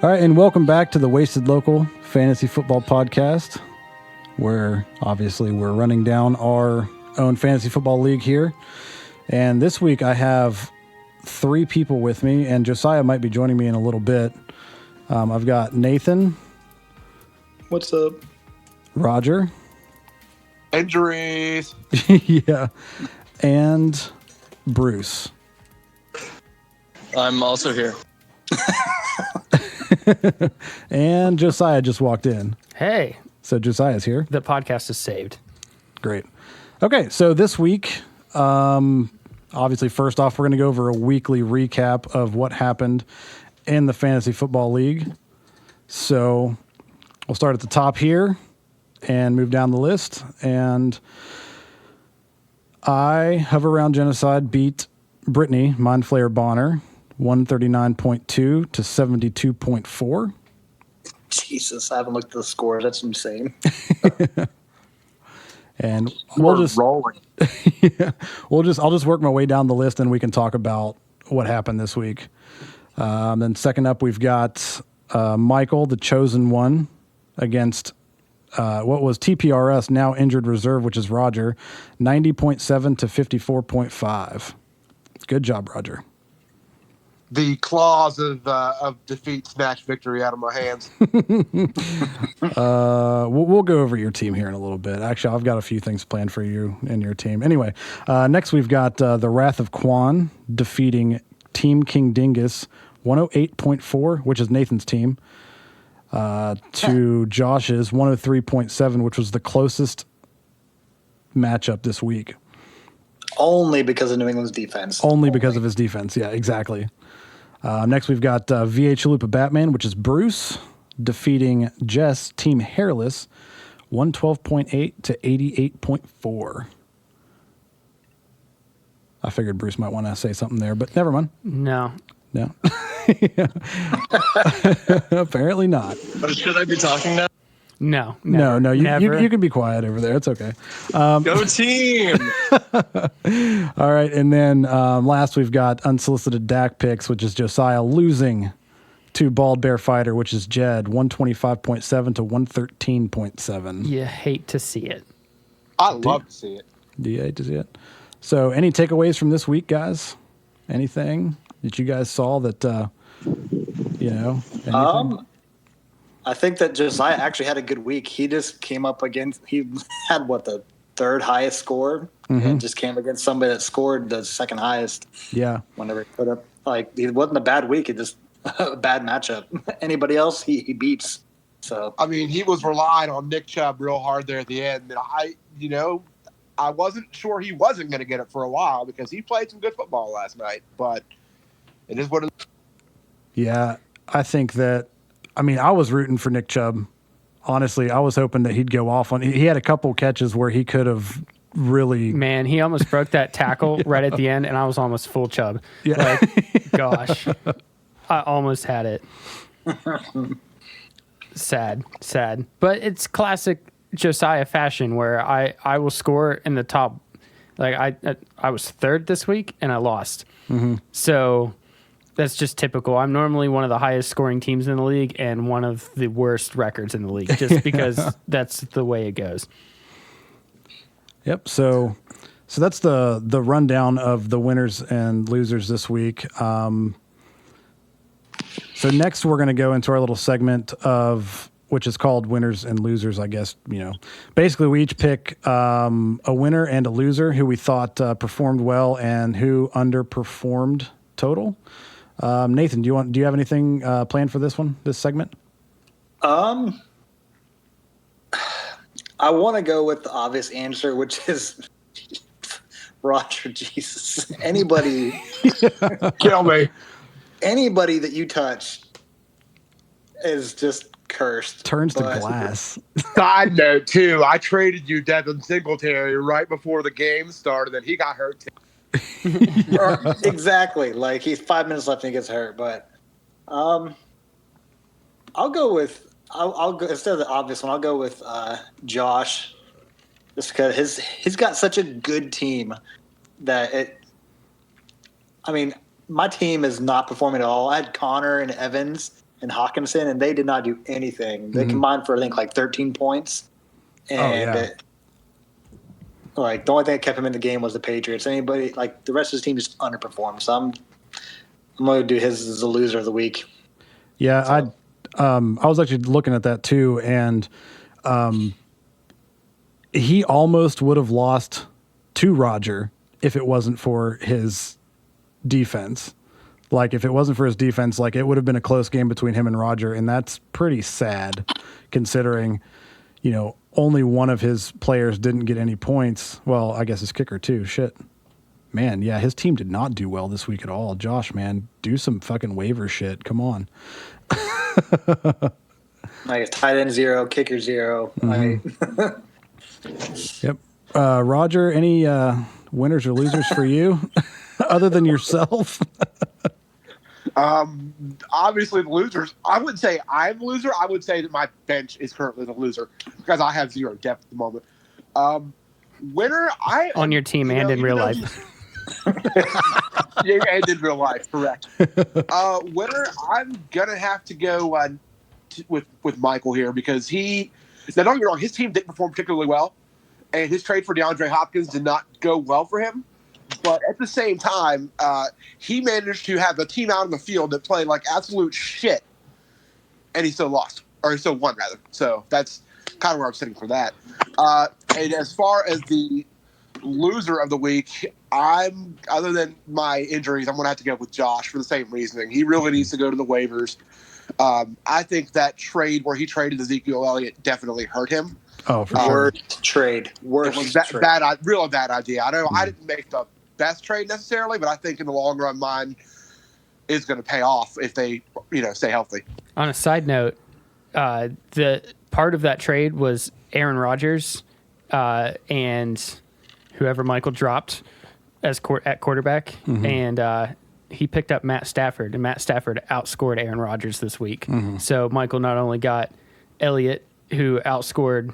All right, and welcome back to the Wasted Local Fantasy Football Podcast, where obviously we're running down our own fantasy football league here. And this week I have three people with me, and Josiah might be joining me in a little bit. I've got Nathan. What's up? Roger. Injuries. Yeah. And Bruce. I'm also here. And Josiah just walked in. Hey, So Josiah's here. the podcast is saved. Great. Okay, so this week, obviously, first off, we're going to go over a weekly recap of what happened in the Fantasy Football League. So we'll start at the top here and move down the list. And I, Hover Around Genocide, beat Brittany Mindflayer Bonner 139.2 to 72.4. Jesus, I haven't looked at the scores. That's insane. And we'll just rolling. yeah, I'll just work my way down the list and we can talk about what happened this week. Then second up, we've got Michael, the chosen one, against what was TPRS, now injured reserve, which is Roger, 90.7 to 54.5. Good job, Roger. The claws of defeat snatched victory out of my hands. We'll go over your team here in a little bit. Actually, I've got a few things planned for you and your team. Anyway, next we've got the Wrath of Quan defeating Team King Dingus 108.4, which is Nathan's team, to Josh's 103.7, which was the closest matchup this week. Only because of New England's defense. Only because of his defense. Yeah, exactly. Next, we've got VA Chalupa Batman, which is Bruce, defeating Jess, Team Hairless, 112.8 to 88.4. I figured Bruce might want to say something there, but never mind. No. No. Apparently not. Should I be talking now? No. No, you never. can be quiet over there. It's okay. Go team! All right, and then last we've got unsolicited DAC picks, which is Josiah losing to Bald Bear Fighter, which is Jed, 125.7 to 113.7. You hate to see it. I love to see it. Do you hate to see it? So any takeaways from this week, guys? Anything that you guys saw that, anything? I think that Josiah actually had a good week. He just came up against, he had the third highest score, and just came against somebody that scored the second highest. Yeah. Whenever he put up, it wasn't a bad week. It just a bad matchup. Anybody else, he beats. So I mean, he was relying on Nick Chubb real hard there at the end. And I wasn't sure he wasn't going to get it for a while because he played some good football last night. But it is what it is. Yeah, I think that, I was rooting for Nick Chubb. Honestly, I was hoping that he'd go off on. He had a couple catches where he could have really. Man, he almost broke that tackle right at the end, and I was almost full Chubb. Yeah. Gosh. I almost had it. Sad. But it's classic Josiah fashion where I will score in the top. Like, I was third this week, and I lost. Mm-hmm. So that's just typical. I'm normally one of the highest scoring teams in the league and one of the worst records in the league just because that's the way it goes. Yep. So that's the rundown of the winners and losers this week. So next we're going to go into our little segment which is called winners and losers, I guess. Basically we each pick a winner and a loser who we thought performed well and who underperformed total. Nathan, do you have anything planned for this segment? I want to go with the obvious answer, which is Roger. Jesus, anybody, Kill me. anybody that you touch is just cursed. Turns to glass. Side note, too, I traded you Devin Singletary right before the game started, and he got hurt, too. Exactly. Like, he's 5 minutes left and he gets hurt. But I'll go with I'll go instead of the obvious one. I'll go with Josh, just because he's got such a good team that my team is not performing at all. I had Connor and Evans and Hawkinson, and they did not do anything. They Mhm. combined for I think like 13 points, and yeah. like the only thing that kept him in the game was the Patriots. Anybody like the rest of his team just underperformed. So I'm going to do his as the loser of the week. Yeah, So- I was actually looking at that too, and he almost would have lost to Roger if it wasn't for his defense. Like if it wasn't for his defense, like it would have been a close game between him and Roger, and that's pretty sad considering, you know, only one of his players didn't get any points. Well, I guess his kicker too. Shit. Man, yeah, his team did not do well this week at all. Josh, man, do some fucking waiver shit. Come on. Like it's tight end 0, kicker 0. Yep. Roger, any winners or losers for you other than yourself? Obviously, the losers. I wouldn't say I'm the loser. I would say that my bench is currently the loser because I have 0 depth at the moment. Winner, On your team and in real life. Yeah, and in real life, correct. Winner, I'm gonna have to go with Michael here because now don't get me wrong, his team didn't perform particularly well, and his trade for DeAndre Hopkins did not go well for him. But at the same time, he managed to have a team out on the field that played like absolute shit, and he still lost, or he still won rather. So that's kind of where I'm sitting for that. And as far as the loser of the week, other than my injuries, I'm going to have to go with Josh for the same reasoning. He really needs to go to the waivers. I think that trade where he traded Ezekiel Elliott definitely hurt him. Oh, for sure. Worst trade. It was really bad idea. I know I didn't make the best trade necessarily, but I think in the long run, mine is going to pay off if they, stay healthy. On a side note, the part of that trade was Aaron Rodgers and whoever Michael dropped at quarterback, and he picked up Matt Stafford, and Matt Stafford outscored Aaron Rodgers this week. So Michael not only got Elliott, who outscored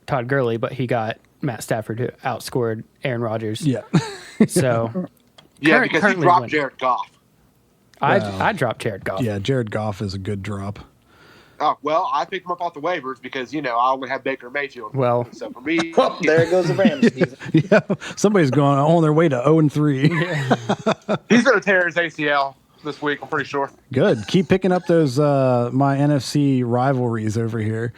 Todd Gurley, but he got Matt Stafford, who outscored Aaron Rodgers. Yeah. So Yeah, because he currently dropped winning. Jared Goff. I dropped Jared Goff. Yeah, Jared Goff is a good drop. Oh, well, I picked him up off the waivers because, I only have Baker Mayfield. Well, So for me, Well, there goes the Rams season. Yeah, somebody's going on their way to 0-3. he's going to tear his ACL this week, I'm pretty sure. Good. Keep picking up those my NFC rivalries over here.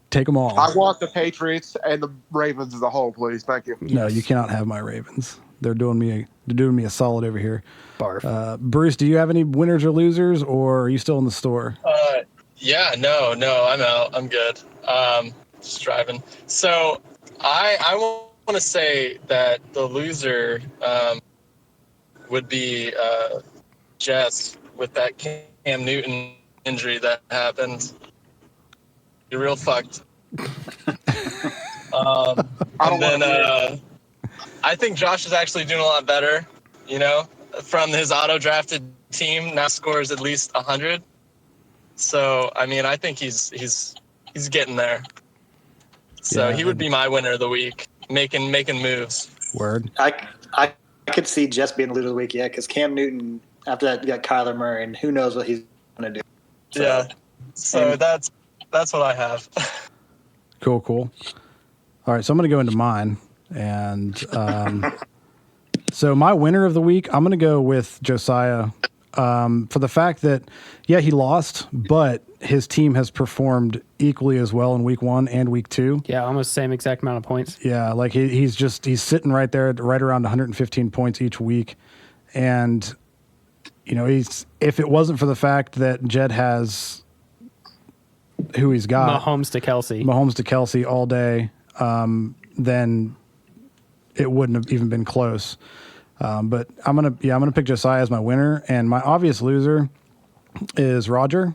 Take them all. I want the Patriots and the Ravens as a whole, please. Thank you. No, you cannot have my Ravens. They're doing me a solid over here. barf. Bruce, do you have any winners or losers, or are you still in the store? Yeah, no, I'm out. I'm good. Just driving. So I want to say that the loser would be Jess with that Cam Newton injury that happened. You're real fucked. And then I think Josh is actually doing a lot better. From his auto-drafted team, now scores at least 100. So, I think he's getting there. So Yeah, he would be my winner of the week, making moves. Word. I could see Jess being the loser of the week, yeah, because Cam Newton, after that, got Kyler Murray, and who knows what he's going to do. So, Yeah. So that's what I have. Cool. All right, so I'm going to go into mine. And so my winner of the week, I'm going to go with Josiah for the fact that, yeah, he lost, but his team has performed equally as well in week 1 and week 2. Yeah, almost same exact amount of points. Yeah, like he's sitting right there, right around 115 points each week. And, if it wasn't for the fact that Jed has who he's got, Mahomes to Kelsey all day, then it wouldn't have even been close. But I'm gonna pick Josiah as my winner, and my obvious loser is Roger,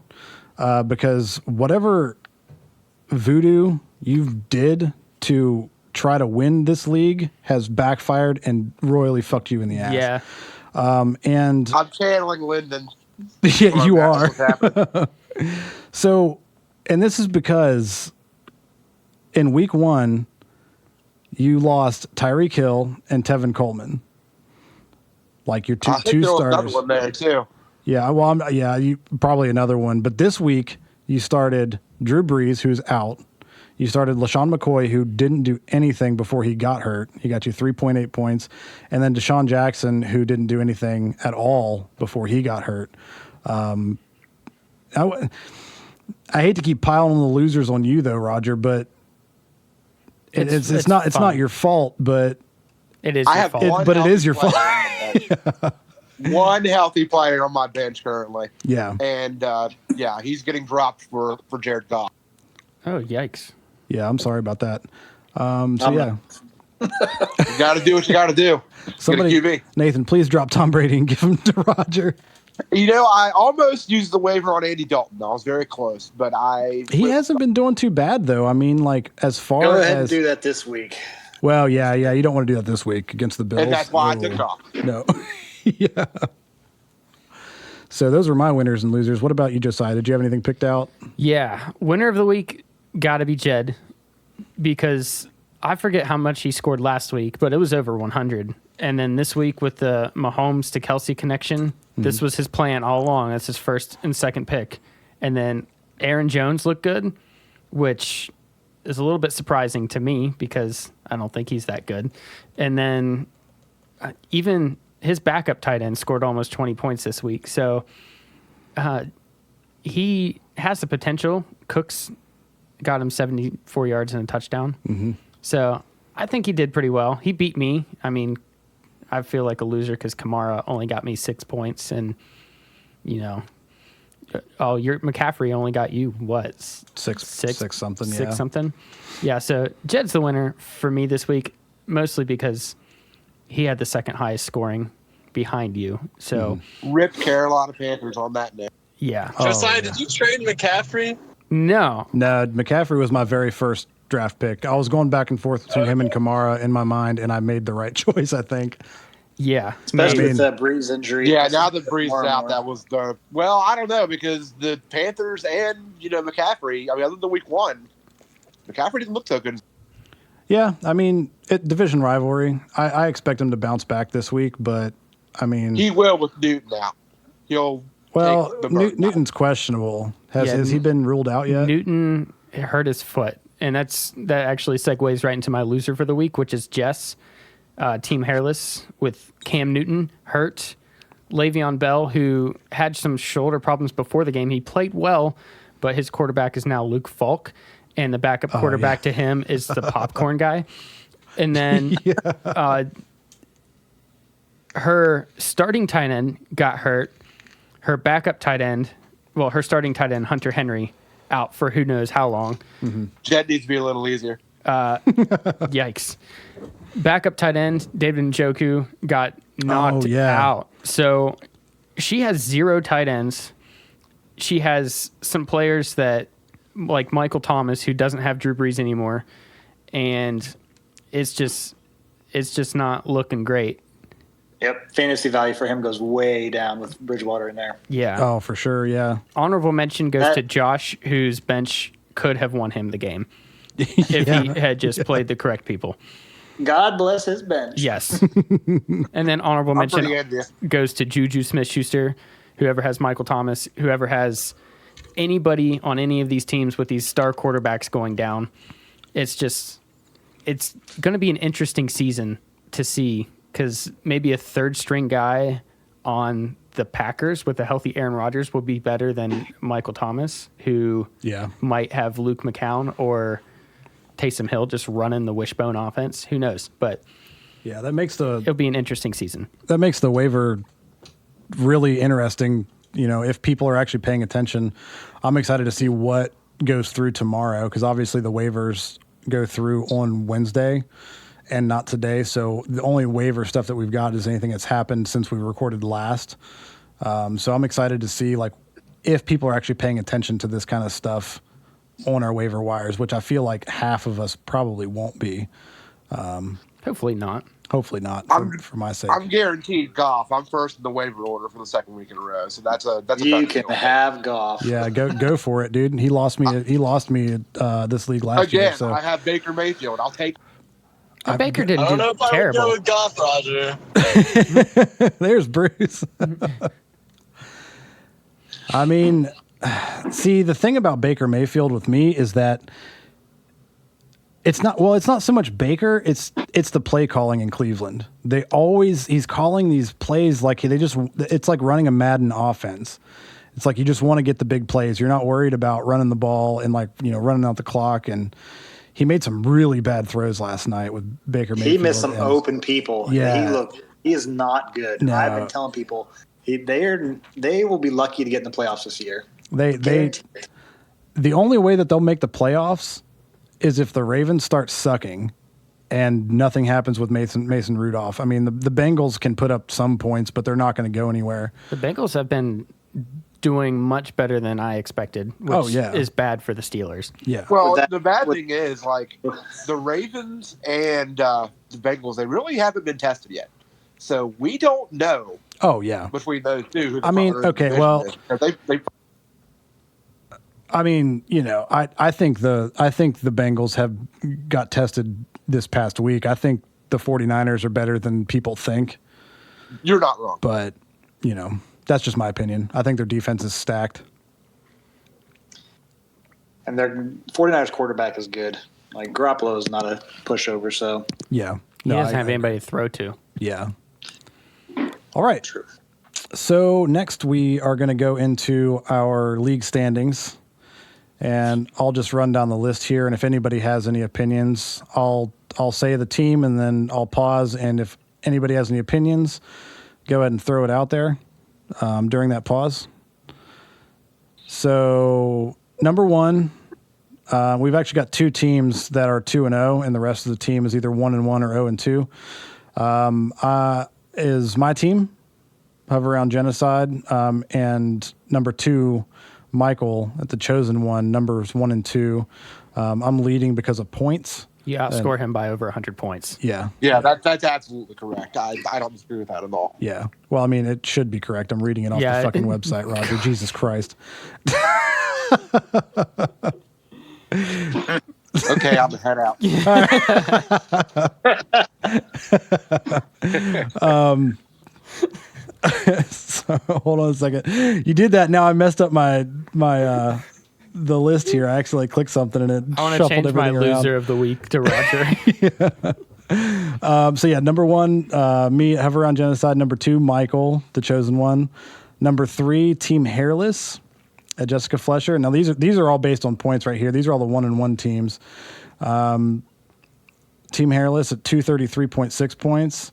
because whatever voodoo you did to try to win this league has backfired and royally fucked you in the ass. Yeah. And I'm channeling Lyndon. yeah, you are. That's what's happening. So, and this is because in week 1, you lost Tyreek Hill and Tevin Coleman. Like your I think two there was starters. another one there too. Yeah, well, you probably another one. But this week you started Drew Brees, who's out. You started LaShawn McCoy, who didn't do anything before he got hurt. He got you 3.8 points. And then Deshaun Jackson, who didn't do anything at all before he got hurt. I hate to keep piling the losers on you, though, Roger, but it's not your fault, but It is I your have fault. one but it is your healthy fault. player on my bench. One healthy player on my bench currently. Yeah. And he's getting dropped for Jared Goff. Oh, yikes. Yeah, I'm sorry about that. I'm Yeah. You got to do what you got to do. Somebody, Get a QB. Nathan, please drop Tom Brady and give him to Roger. You know, I almost used the waiver on Andy Dalton. I was very close, but He hasn't been doing too bad, though. I mean, like, as far Go ahead and as. do that this week. Well, yeah, you don't want to do that this week against the Bills. And that's why I Ooh. took it off. No. Yeah. So those are my winners and losers. What about you, Josiah? Did you have anything picked out? Yeah. Winner of the week got to be Jed because I forget how much he scored last week, but it was over 100. And then this week with the Mahomes to Kelsey connection, this was his plan all along. That's his first and second pick. And then Aaron Jones looked good, which is a little bit surprising to me because I don't think he's that good. And then even his backup tight end scored almost 20 points this week. So he has the potential. Cooks got him 74 yards and a touchdown. Mm-hmm. So I think he did pretty well. He beat me. I mean, I feel like a loser because Kamara only got me 6 points. And, your McCaffrey only got you, what? Six something, yeah. Six something. Yeah, so Jed's the winner for me this week, mostly because he had the second highest scoring behind you. So, Rip Carolina Panthers on that day. yeah. Josiah, did you trade McCaffrey? No. No, McCaffrey was my very first draft pick. I was going back and forth between him and Kamara in my mind, and I made the right choice, I think. Yeah. Especially I mean- with that Breeze injury. Yeah, now that Breeze More is and out, more. that was the I don't know because the Panthers and McCaffrey. I mean, other than week 1, McCaffrey didn't look so good. Yeah, I mean, division rivalry. I expect him to bounce back this week, but, I mean... He will with Newton out. He'll Well, take the burden. Newton's questionable. Has he been ruled out yet? Newton hurt his foot, and that actually segues right into my loser for the week, which is Jess, Team Hairless, with Cam Newton hurt. Le'Veon Bell, who had some shoulder problems before the game, he played well, but his quarterback is now Luke Falk, and the backup quarterback to him is the popcorn guy. And then her starting tight end got hurt. Her backup tight end, her starting tight end, Hunter Henry, out for who knows how long. Jet needs to be a little easier. Yikes. Backup tight end, David Njoku, got knocked out. So she has 0 tight ends. She has some players that, like Michael Thomas, who doesn't have Drew Brees anymore. And it's just not looking great. Yep. Fantasy value for him goes way down with Bridgewater in there. Yeah. Oh, for sure, yeah. Honorable mention goes That- to Josh, whose bench could have won him the game if he had just played the correct people. God bless his bench. Yes. And then honorable I'm mention pretty envious. goes to Juju Smith-Schuster, whoever has Michael Thomas, whoever has anybody on any of these teams with these star quarterbacks going down. It's going to be an interesting season to see because maybe a third string guy on the Packers with a healthy Aaron Rodgers will be better than Michael Thomas, who might have Luke McCown or Taysom Hill just running the wishbone offense. Who knows? But yeah, that makes it'll be an interesting season. the waiver really interesting. If people are actually paying attention, I'm excited to see what goes through tomorrow because obviously the waivers go through on Wednesday and not today. So the only waiver stuff that we've got is anything that's happened since we recorded last. So I'm excited to see if people are actually paying attention to this kind of stuff on our waiver wires, which I feel like half of us probably won't be. Hopefully not. Hopefully not for my sake. I'm guaranteed Goff. I'm first in the waiver order for the second week in a row, so that's a You done can deal. have Goff. Yeah, go for it, dude. He lost me this league last year. Again. So I have Baker Mayfield. I'll take. Baker I didn't don't know do if terrible. I would go with Goff, Roger. there's Bruce. I mean, see, the thing about Baker Mayfield with me is that it's not so much Baker, it's the play calling in Cleveland. He's calling these plays like it's like running a Madden offense. It's like you just want to get the big plays. You're not worried about running the ball and running out the clock. And he made some really bad throws last night with Baker Mayfield. He missed some open people. Yeah. He is not good. No. I've been telling people they will be lucky to get in the playoffs this year. The only way that they'll make the playoffs is if the Ravens start sucking and nothing happens with Mason Rudolph. I mean, the Bengals can put up some points, but they're not going to go anywhere. The Bengals have been doing much better than I expected, which is bad for the Steelers. Yeah. Well, the bad thing is, like, the Ravens and the Bengals, they really haven't been tested yet. So we don't know. Oh, yeah. Between those two. Who the I mean, okay, well, they I mean, I think the Bengals have got tested this past week. I think the 49ers are better than people think. You're not wrong. But, that's just my opinion. I think their defense is stacked. And their 49ers quarterback is good. Like, Garoppolo is not a pushover, so. Yeah. He doesn't have anybody to throw to. Yeah. All right. True. So next we are going to go into our league standings. And I'll just run down the list here. And if anybody has any opinions, I'll say the team and then I'll pause. And if anybody has any opinions, go ahead and throw it out there during that pause. So number one, we've actually got two teams that are 2-0, and the rest of the team is either 1-1 or 0-2. Is my team, Hover Around Genocide, and number two, Michael at the Chosen One, numbers 1 and 2. I'm leading because of points. You outscore him by over 100 points. Yeah. Yeah, that's absolutely correct. I don't disagree with that at all. Yeah. Well, I mean, it should be correct. I'm reading it off the fucking website, Roger. Jesus Christ. Okay, I'm head out. So, hold on a second. You did that. Now I messed up my the list here. I actually clicked something and it I want to shuffled change my everything around. loser of the week to Roger. So yeah, number one, me, Hover on Genocide. Number two, Michael, the Chosen One. Number three, Team Hairless at Jessica Flesher. Now these are all based on points right here. These are all the 1-1 teams. Team Hairless at 233.6 points.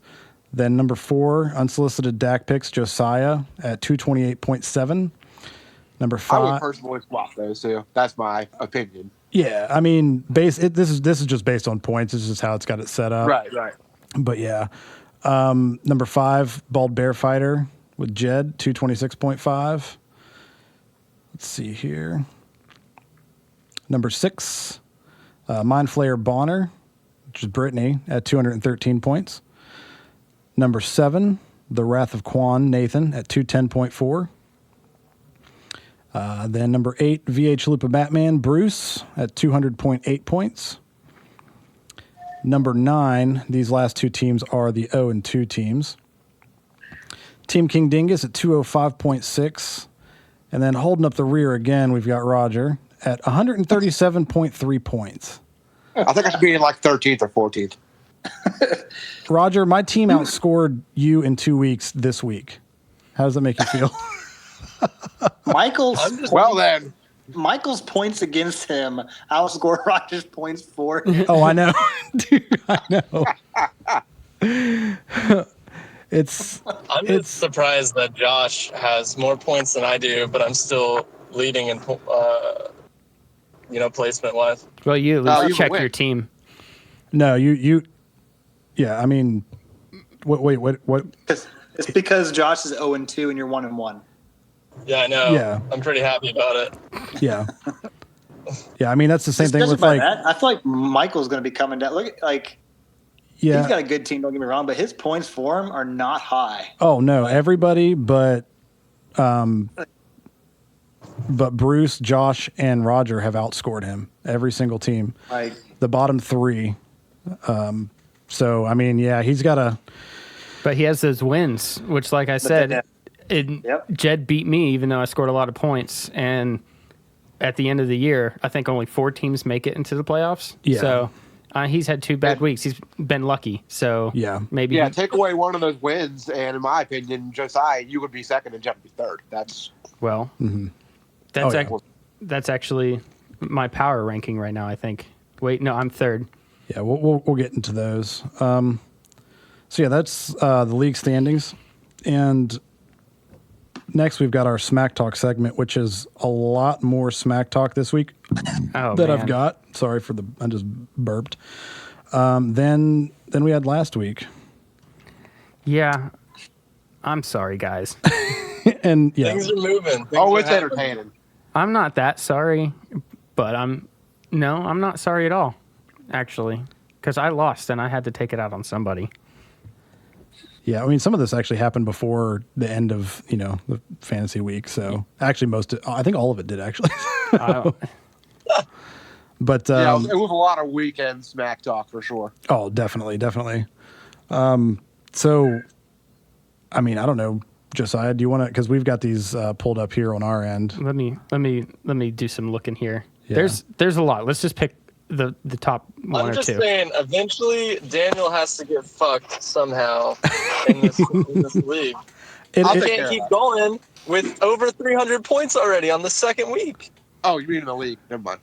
Then number four, Unsolicited Dak Picks, Josiah at 228.7. Number I five. would personally swap those two. That's my opinion. Yeah, I mean, this is just based on points. This is just how it's got it set up. Right. But yeah, number five, Bald Bear Fighter with Jed, 226.5. Let's see here. Number six, Mind Flayer Bonner, which is Brittany, at 213 points. Number seven, The Wrath of Quan, Nathan, at 210.4. Then number eight, VH Lupa Batman, Bruce, at 200.8 points. Number nine, these last two teams are the 0-2 teams. Team King Dingus at 205.6. And then holding up the rear again, we've got Roger at 137.3 points. I think I should be in like 13th or 14th. Roger, my team outscored you in 2 weeks this week. How does that make you feel? Michael's points against him outscore Roger's points for him. Oh, I know. Dude, I know. I'm just surprised that Josh has more points than I do, but I'm still leading in placement wise. Well, you at least you check win. your team. No, you. Yeah, I mean, wait, what? It's because Josh is 0-2 and you're 1-1. Yeah, I know. Yeah. I'm pretty happy about it. Yeah. Yeah, I mean, that's the same thing Judging with by like. that, I feel like Michael's going to be coming down. Look, like Yeah. he's got a good team. Don't get me wrong, but his points for him are not high. Oh no, everybody but Bruce, Josh, and Roger have outscored him. Every single team. Like The bottom three. So I mean, yeah, he's got a. But he has those wins, which, like I said, Yep. Jed beat me, even though I scored a lot of points. And at the end of the year, I think only 4 teams make it into the playoffs. Yeah. So he's had 2 bad weeks. He's been lucky. So Yeah. maybe. Yeah, take away one of those wins, and in my opinion, Josiah, you would be second and Jeff would be third. That's Well, Mm-hmm. that's Oh, yeah. that's actually my power ranking right now, I think. Wait, no, I'm third. Yeah, we'll get into those. So yeah, that's the league standings, and next we've got our Smack Talk segment, which is a lot more Smack Talk this week Oh, that man. I've got. Sorry for I just burped. Then we had last week, Yeah. I'm sorry, guys. and yeah, Things are moving. oh, Things it's are happening. entertaining. I'm not that sorry, but I'm not sorry at all, actually, because I lost and I had to take it out on somebody. yeah. I mean, some of this actually happened before the end of the fantasy week. So actually, I think all of it did actually. I- But Yeah, it was a lot of weekend smack talk for sure. oh, definitely. So, I mean, I don't know, Josiah, do you want to? Because we've got these pulled up here on our end. let me do some looking here. Yeah. There's a lot. Let's just pick the top one I'm or just two. saying, eventually Daniel has to get fucked somehow in this league. It- I'll You it- take can't care keep of that. going with over 300 points already on the second week. Oh, you mean in the league? Never mind.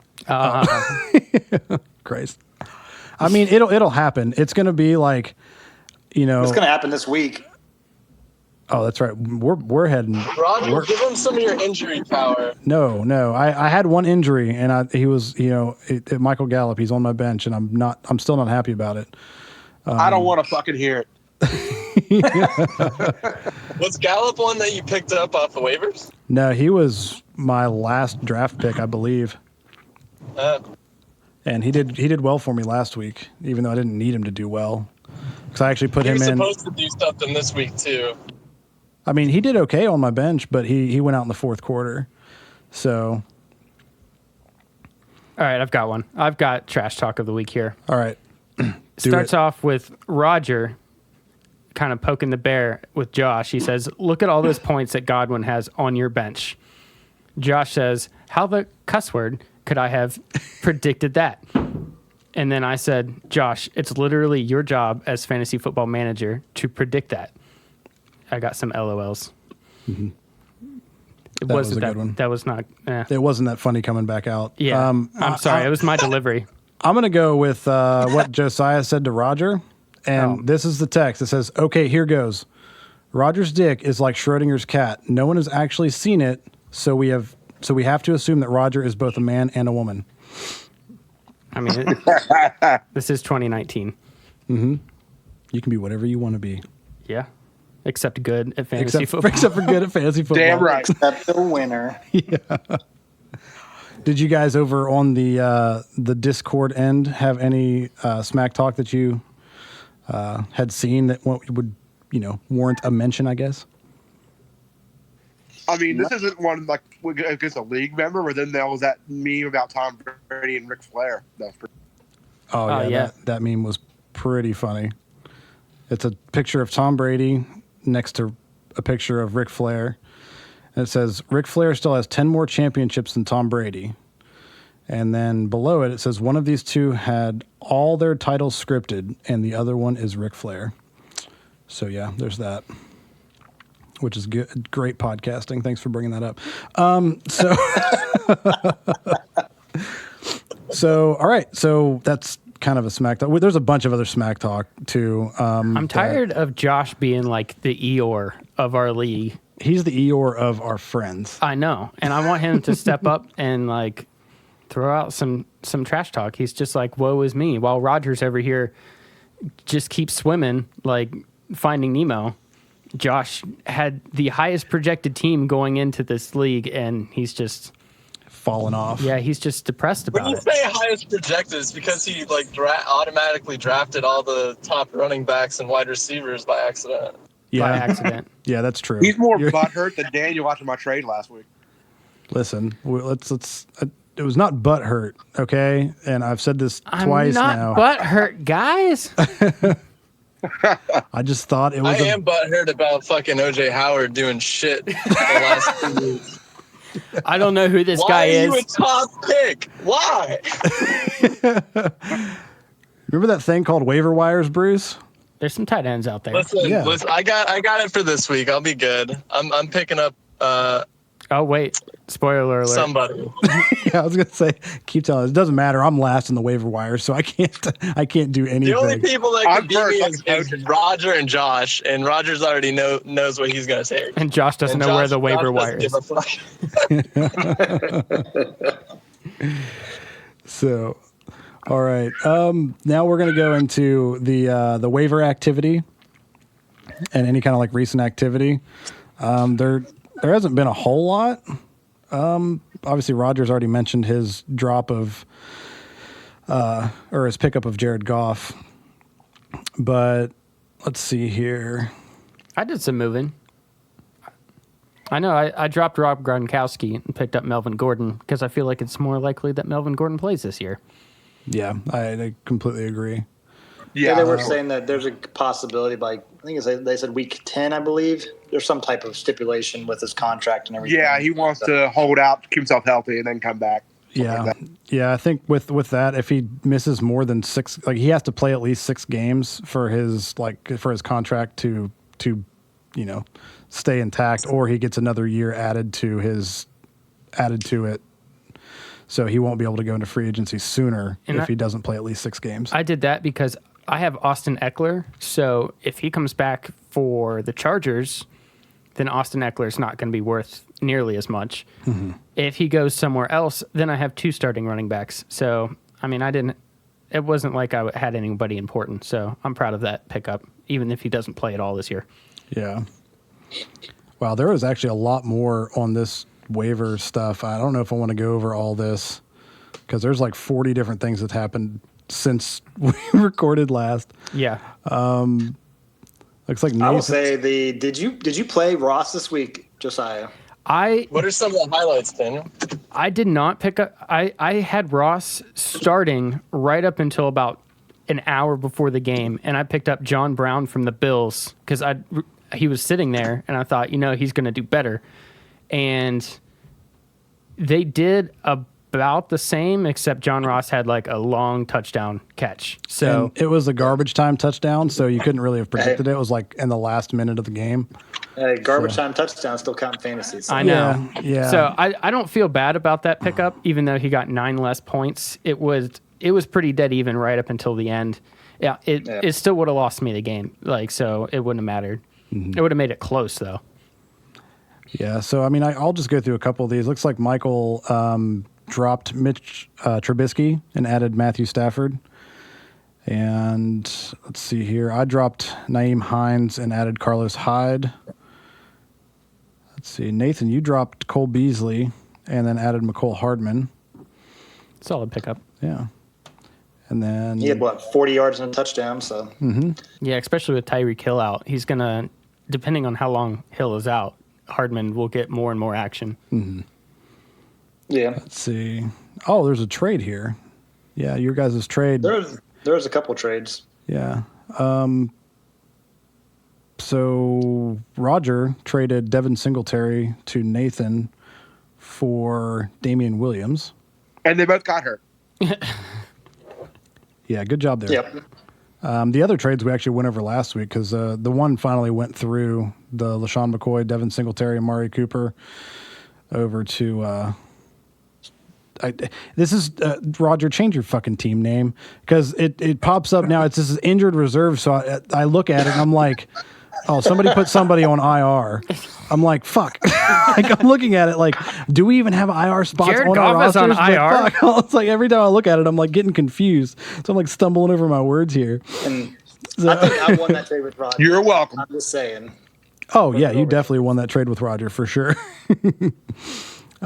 Christ. I mean, it'll happen. It's going to be like, It's going to happen this week. oh, that's right. We're heading. Roger, give him some of your injury power. No. I had one injury, and he was, Michael Gallup. He's on my bench, and I'm still not happy about it. I don't want to fucking hear it. Was Gallup one that you picked up off the waivers? No, he was my last draft pick, I believe, and he did well for me last week, even though I didn't need him to do well, because I actually put He him was in. supposed to do something this week too. I mean, he did okay on my bench, but he went out in the fourth quarter. So, All right, I've got one. I've got trash talk of the week here. all right. Starts off with Roger kind of poking the bear with Josh. He says, "Look at all those points that Godwin has on your bench." Josh says, "How the cuss word could I have predicted that?" And then I said, "Josh, it's literally your job as fantasy football manager to predict that." I got some LOLs. Mm-hmm. It That was wasn't a good one. That was not. It wasn't that funny coming back out. Yeah, I'm sorry. It was my delivery. I'm going to go with what Josiah said to Roger. And this is the text. It says, okay, here goes. Roger's dick is like Schrodinger's cat. No one has actually seen it, so we have to assume that Roger is both a man and a woman. I mean, this is 2019. You can be whatever you want to be. Yeah. Except good at fantasy Except football. for good at fantasy football. Damn right. Except the winner. Did you guys over on the Discord end have any smack talk that you had seen that would warrant a mention, I guess? I mean, this isn't one like against a league member, but then there was that meme about Tom Brady and Ric Flair. That was pretty. Oh, Oh, yeah, yeah. That meme was pretty funny. It's a picture of Tom Brady next to a picture of Ric Flair. And it says, Ric Flair still has 10 more championships than Tom Brady. And then below it, it says, one of these two had all their titles scripted, and the other one is Ric Flair. So, yeah, there's that, which is good. Great podcasting. Thanks for bringing that up. So, all right. So that's kind of a smack talk. There's a bunch of other smack talk, too. I'm tired of Josh being like the Eeyore of our league. He's the Eeyore of our friends. I know. And I want him to step up and like throw out some trash talk. He's just like, woe is me. While Rogers over here just keeps swimming, like Finding Nemo. Josh had the highest projected team going into this league, and he's just, Falling off. yeah, he's just depressed When about you it. say highest projected, it's because he like automatically drafted all the top running backs and wide receivers by accident. By Yeah. accident. Yeah, that's true. He's more You're- butthurt than Daniel after my trade last week. Listen, let's. It was not butt hurt, okay? And I've said this I'm twice not now. butthurt, guys. I just thought it I was. am butthurt about fucking OJ Howard doing shit the last 2 weeks. I don't know who this Why guy are you a is. top pick? Why? Remember that thing called waiver wires, Bruce? There's some tight ends out there. Listen, Yeah. I got it for this week. I'll be good. I'm picking up Oh wait, spoiler alert. somebody. Yeah, I was gonna say, keep telling us. It doesn't matter. I'm last in the waiver wires, so I can't do anything. The only people that I'm can beat me first, is I'm Roger and Josh, and Roger's already knows what he's gonna take. And Josh doesn't know where the waiver wire Josh is. doesn't give a fuck. So, all right. Now we're gonna go into the waiver activity and any kind of like recent activity. There hasn't been a whole lot. Obviously, Roger's already mentioned his drop of or his pickup of Jared Goff. But let's see here. I did some moving. I know I dropped Rob Gronkowski and picked up Melvin Gordon because I feel like it's more likely that Melvin Gordon plays this year. Yeah, I completely agree. Yeah, they were saying that there's a possibility by, I think they said week 10, I believe. There's some type of stipulation with his contract and everything. Yeah, he wants to hold out, keep himself healthy, and then come back. Yeah, Like that. yeah. I think with that, if he misses more than 6, like he has to play at least 6 games for his contract to stay intact, or he gets another year added to it. So he won't be able to go into free agency sooner if he doesn't play at least 6 games. I did that because I have Austin Eckler. So if he comes back for the Chargers, then Austin Eckler is not going to be worth nearly as much. Mm-hmm. If he goes somewhere else, then I have 2 starting running backs. So, I mean, it wasn't like I had anybody important. So I'm proud of that pickup, even if he doesn't play at all this year. Yeah. Wow, there was actually a lot more on this waiver stuff. I don't know if I want to go over all this because there's like 40 different things that happened since we recorded last. Yeah. Looks like I will Nathan, say did you play Ross this week, Josiah? What are some of the highlights, Daniel? I did not pick up. I had Ross starting right up until about an hour before the game, and I picked up John Brown from the Bills because he was sitting there, and I thought, he's going to do better. And they did about the same, except John Ross had like a long touchdown catch. So and it was a garbage time touchdown, so you couldn't really have predicted it. It was like in the last minute of the game. Hey, garbage time touchdown still counting fantasy. So. I know. Yeah. So I don't feel bad about that pickup, even though he got 9 less points. It was pretty dead even right up until the end. Yeah, it still would have lost me the game. So it wouldn't have mattered. Mm-hmm. It would have made it close though. Yeah, so I mean, I'll just go through a couple of these. Looks like Michael dropped Mitch Trubisky and added Matthew Stafford. And let's see here. I dropped Naeem Hines and added Carlos Hyde. Let's see. Nathan, you dropped Cole Beasley and then added McCole Hardman. Solid pickup. Yeah. And then He had 40 yards and a touchdown. So Mm-hmm. Yeah, especially with Tyreek Hill out, he's gonna, depending on how long Hill is out, Hardman will get more and more action. Mm-hmm. yeah, Let's see. Oh, there's a trade here. Yeah, your guys' trade. there's a couple trades. Yeah. So Roger traded Devin Singletary to Nathan for Damian Williams. And they both got hurt. Yeah, good job there. Yep. The other trades we actually went over last week because the one finally went through the LaShawn McCoy, Devin Singletary, and Amari Cooper over to. This is Roger. Change your fucking team name because it pops up now. It's this is injured reserve. So I look at it and I'm like, oh, somebody put somebody on IR. I'm like, fuck. Like, I'm looking at it like, do we even have IR spots Jared on our Goff is on rosters? But IR? fuck, it's like every time I look at it, I'm like getting confused. So I'm like stumbling over my words here. And I think I won that trade with Roger. You're welcome. I'm just saying. Oh yeah, you definitely won that trade with Roger for sure.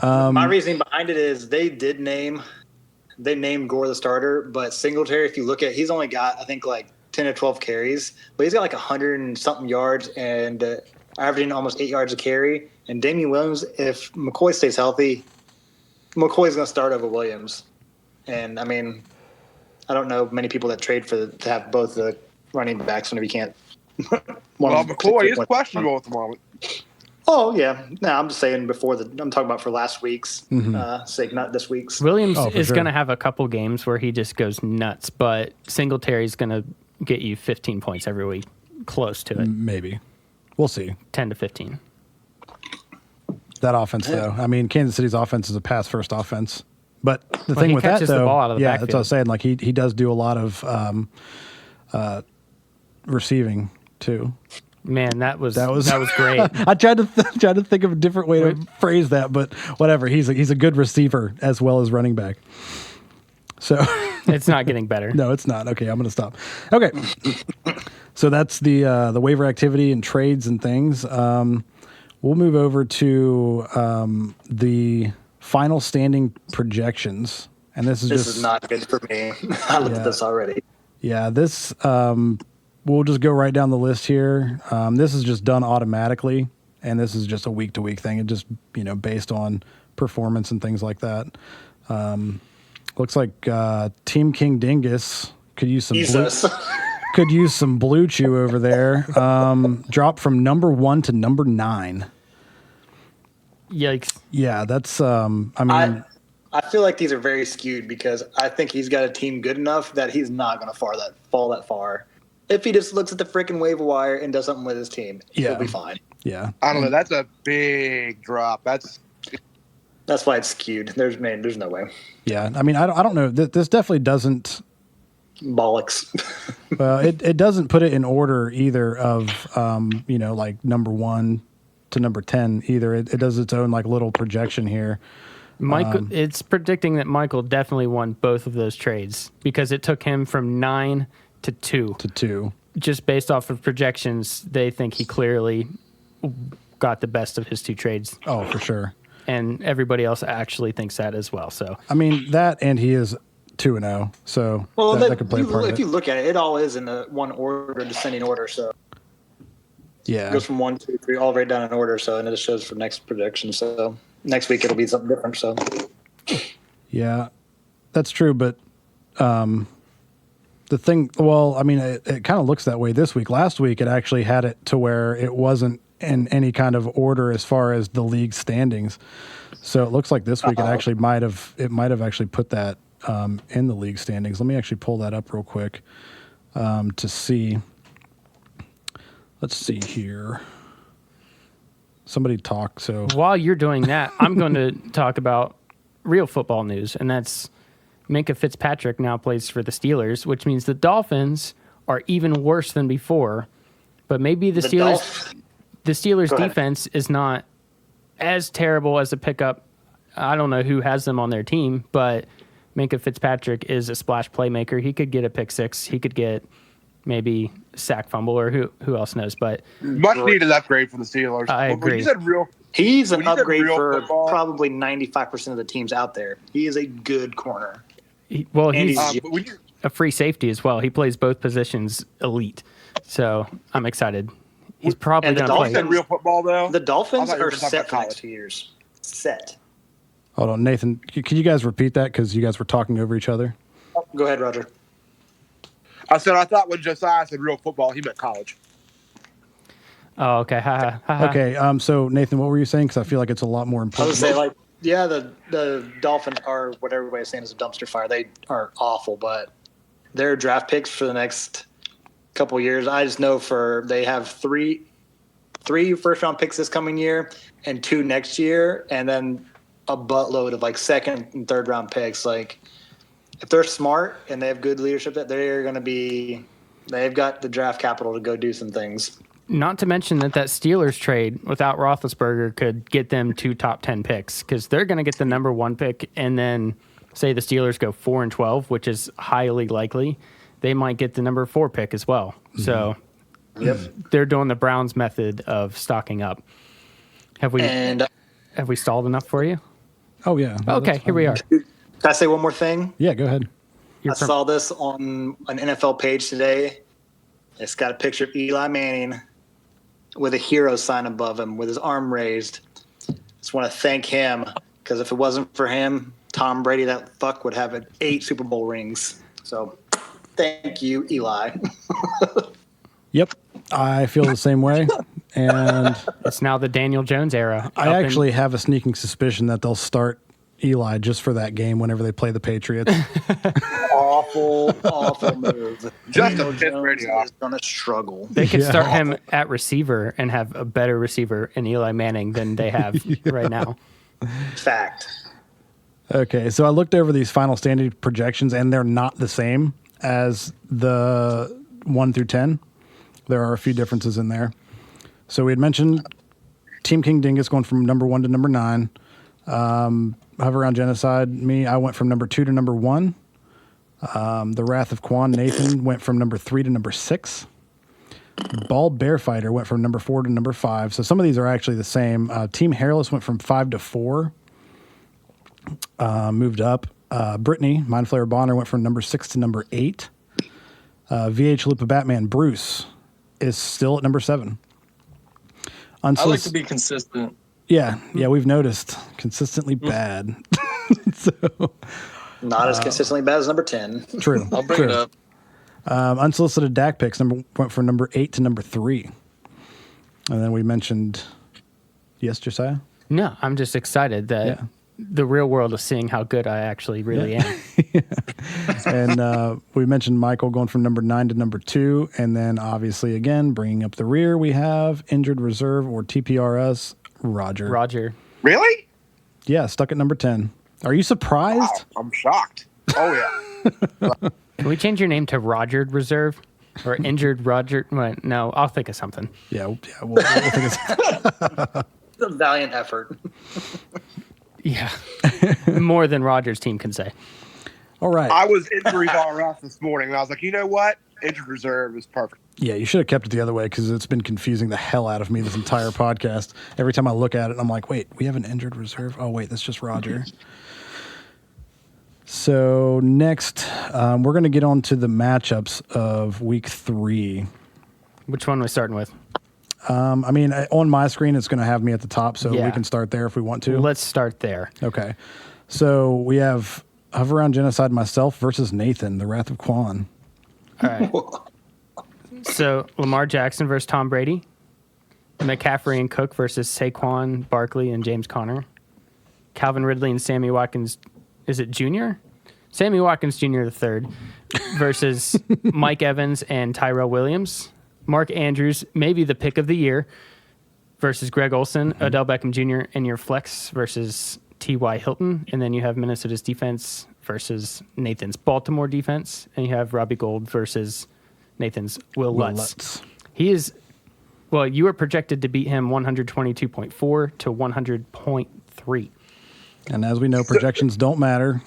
My reasoning behind it is they named Gore the starter, but Singletary, if you look at, he's only got I think like 10 or 12 carries, but he's got like 100 and something yards and averaging almost 8 yards a carry. And Damian Williams, if McCoy stays healthy, McCoy's going to start over Williams. And I mean, I don't know many people that trade to have both the running backs whenever you can't. Well, McCoy is questionable at the moment. Oh yeah, no, I'm just saying I'm talking about for last week's sake, not this week's. Williams Oh, for is sure. going to have a couple games where he just goes nuts, but Singletary's going to get you 15 points every week, close to it, Maybe. We'll see. 10 to 15. That offense, though. I mean, Kansas City's offense is a pass-first offense. But the Well, thing he with that, catches the though, ball out of the yeah, that's what I was backfield. saying. Like, he does do a lot of receiving, too. Man, that was That great. I tried to think of a different way to phrase that, but whatever. He's a good receiver as well as running back. So It's not getting better. no, it's not. Okay, I'm going to stop. Okay, so that's the waiver activity and trades and things. We'll move over to the final standing projections, and this This is not good for me. I looked at this already. Yeah, this we'll just go right down the list here. This is just done automatically, and this is just a week-to-week thing. It just based on performance and things like that. Looks like Team King Dingus could use some Jesus. blue chew over there. Dropped from number 1 to number 9. Yikes. Yeah, that's I mean. I feel like these are very skewed because I think he's got a team good enough that he's not going to fall that far. If he just looks at the freaking waiver wire and does something with his team, he'll be fine. Yeah, I don't know. That's a big drop. That's why it's skewed. There's no way. Yeah, I mean, I don't know. This definitely doesn't. Bollocks. Well, it doesn't put it in order either of like number 1 to number 10 either. It does its own like little projection here. Michael, it's predicting that Michael definitely won both of those trades because it took him from 9 to 2. To 2. Just based off of projections, they think he clearly got the best of his 2 trades, Oh, for sure. and everybody else actually thinks that as well. So I mean that, and he is 2-0, so Well, that could play a part of if it. you look at it, it all is in a one order, descending order. So Yeah, it goes from 1, 2, 3, all the way down in order. So and it shows for next prediction. So next week it'll be something different. So yeah, that's true. But the thing, well, I mean, it kind of looks that way this week. Last week, it actually had it to where it wasn't in any kind of order as far as the league standings. So it looks like this week it actually might have actually put that in the league standings. Let me actually pull that up real quick to see. Let's see here. Somebody talk. So while you're doing that, I'm going to talk about real football news, and that's Minkah Fitzpatrick now plays for the Steelers, which means the Dolphins are even worse than before. But maybe the Steelers Go ahead. defense is not as terrible as a pickup. I don't know who has them on their team, but Minkah Fitzpatrick is a splash playmaker. He could get a pick six. He could get maybe a sack fumble, or who else knows. But much needed upgrade for the Steelers. I When agree. you said real, he's an When you said upgrade real for football- probably 95% of the teams out there. He is a good corner. he's And but when you, a free safety as well. He plays both positions elite. So I'm excited. He's probably And the going to you play. said real football though, The I Dolphins thought you were are talking set about for the next college. 2 years. Set. hold on, Nathan. Can you guys repeat that because you guys were talking over each other? Go ahead, Roger. I said I thought when Josiah said real football, he meant college. Oh, okay. Ha, ha, ha. Okay. So Nathan, what were you saying? Because I feel like it's a lot more I important. was say the Dolphins are what everybody's saying is a dumpster fire. They are awful, but their draft picks for the next couple of years, I just know they have three first round picks this coming year and 2 next year, and then a buttload of like second and third round picks. Like if they're smart and they have good leadership, that they've got the draft capital to go do some things. Not to mention that Steelers trade without Roethlisberger could get them 2 top 10 picks because they're going to get the number 1 pick, and then say the Steelers go 4-12, which is highly likely, they might get the number 4 pick as well. So they're doing the Browns method of stocking up. Have we stalled enough for you? Oh yeah. No, Okay, that's here we fine. are. Can I say one more thing? Yeah, go ahead. You're I saw this on an NFL page today. It's got a picture of Eli Manning with a hero sign above him with his arm raised. Just want to thank him because if it wasn't for him, Tom Brady, that fuck, would have 8 Super Bowl rings. So Thank you, Eli. Yep, I feel the same way. And It's now the Daniel Jones era. I actually have a sneaking suspicion that they'll start Eli just for that game whenever they play the Patriots. Awful move. Just Daniel a fifth Jones radio. is going to struggle. They could Yeah. start him at receiver and have a better receiver in Eli Manning than they have right now. Fact. Okay, so I looked over these final standing projections, and they're not the same as the 1 through 10. There are a few differences in there. So we had mentioned Team King Dingus going from number 1 to number 9. Hover Around Genocide, I went from number 2 to number 1. The Wrath of Quan, Nathan, went from number 3 to number 6. Bald Bear Fighter went from number 4 to number 5. So some of these are actually the same. Team Hairless went from 5 to 4. Moved up. Brittany, Mind Flayer Bonner, went from number 6 to number 8. VH Lupa Batman Bruce is still at number 7. I like to be consistent. Yeah, we've noticed. Consistently bad. So, Not as consistently bad as number 10. true. I'll bring true. it up. Unsolicited DAC picks went from number 8 to number 3. And then we mentioned, yes, Josiah? No, I'm just excited that Yeah. the real world is seeing how good I actually really am. And we mentioned Michael going from number 9 to number 2. And then obviously, again, bringing up the rear, we have Injured Reserve or TPRS, Roger. Roger. Really? Yeah, stuck at number 10. Are you surprised? Wow, I'm shocked. Oh yeah. Can we change your name to Rogered Reserve or Injured Roger? Wait, no, I'll think of something. We'll think it's It's a valiant effort. Yeah. More than Roger's team can say. all right. I was injuries RS this morning, and I was like, you know what? Injured reserve is perfect. Yeah, you should have kept it the other way because it's been confusing the hell out of me this entire podcast. Every time I look at it, I'm like, wait, we have an Injured Reserve? Oh, wait, that's just Roger. So next, we're going to get on to the matchups of week 3. Which one are we starting with? On my screen, it's going to have me at the top, so Yeah. we can start there if we want to. Let's start there. Okay. So we have Hover Around Genocide myself versus Nathan, the Wrath of Quan. All right. So Lamar Jackson versus Tom Brady. McCaffrey and Cook versus Saquon Barkley and James Conner. Calvin Ridley and Sammy Watkins. Is it Jr.? Sammy Watkins Jr. the third versus Mike Evans and Tyrell Williams. Mark Andrews, maybe the pick of the year, versus Greg Olson, Odell Beckham Jr. and your flex versus T.Y. Hilton. And then you have Minnesota's defense versus Nathan's Baltimore defense. And you have Robbie Gould versus Nathan's Will Lutz. He is, well, you are projected to beat him 122.4 to 100.3. And as we know, projections don't matter.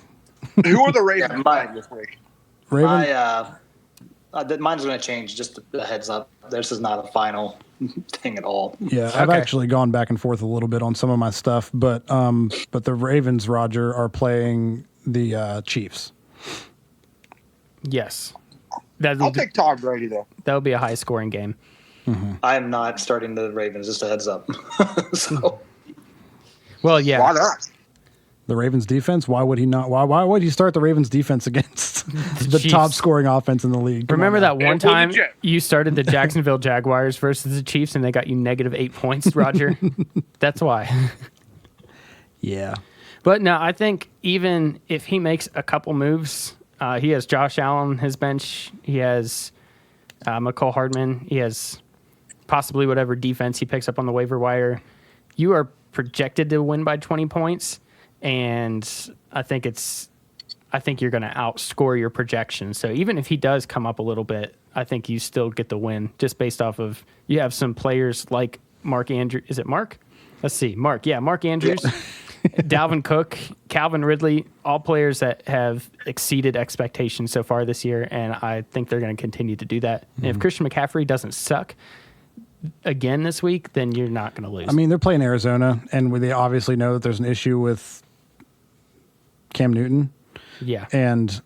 Who are the Ravens Yeah, playing this week? Raven? Mine's going to change. Just a heads up. This is not a final thing at all. Yeah, I've Okay. actually gone back and forth a little bit on some of my stuff, but the Ravens, Roger, are playing the Chiefs. Yes. I'll That'll take Tom Brady though. be a high scoring game. I am not starting the Ravens. Just a heads up. So Well, yeah. Why not? The Ravens defense? Why would he not? Why would he start the Ravens defense against the Chiefs. top scoring offense in the league? Come Remember on now. that one It was a time joke. you started the Jacksonville Jaguars versus the Chiefs and they got you -8 points, Roger? That's why. Yeah. But no, I think even if he makes a couple moves, he has Josh Allen on his bench. He has McCole Hardman. He has possibly whatever defense he picks up on the waiver wire. You are projected to win by 20 points, and I think you're going to outscore your projection. So even if he does come up a little bit, I think you still get the win just based off of you have some players like Mark Andrews. Is it Mark? Let's see. Mark. Yeah, Mark Andrews. Dalvin Cook, Calvin Ridley, all players that have exceeded expectations so far this year, and I think they're going to continue to do that. And if Christian McCaffrey doesn't suck again this week, then you're not going to lose. I mean, they're playing Arizona, and they obviously know that there's an issue with Cam Newton. yeah. And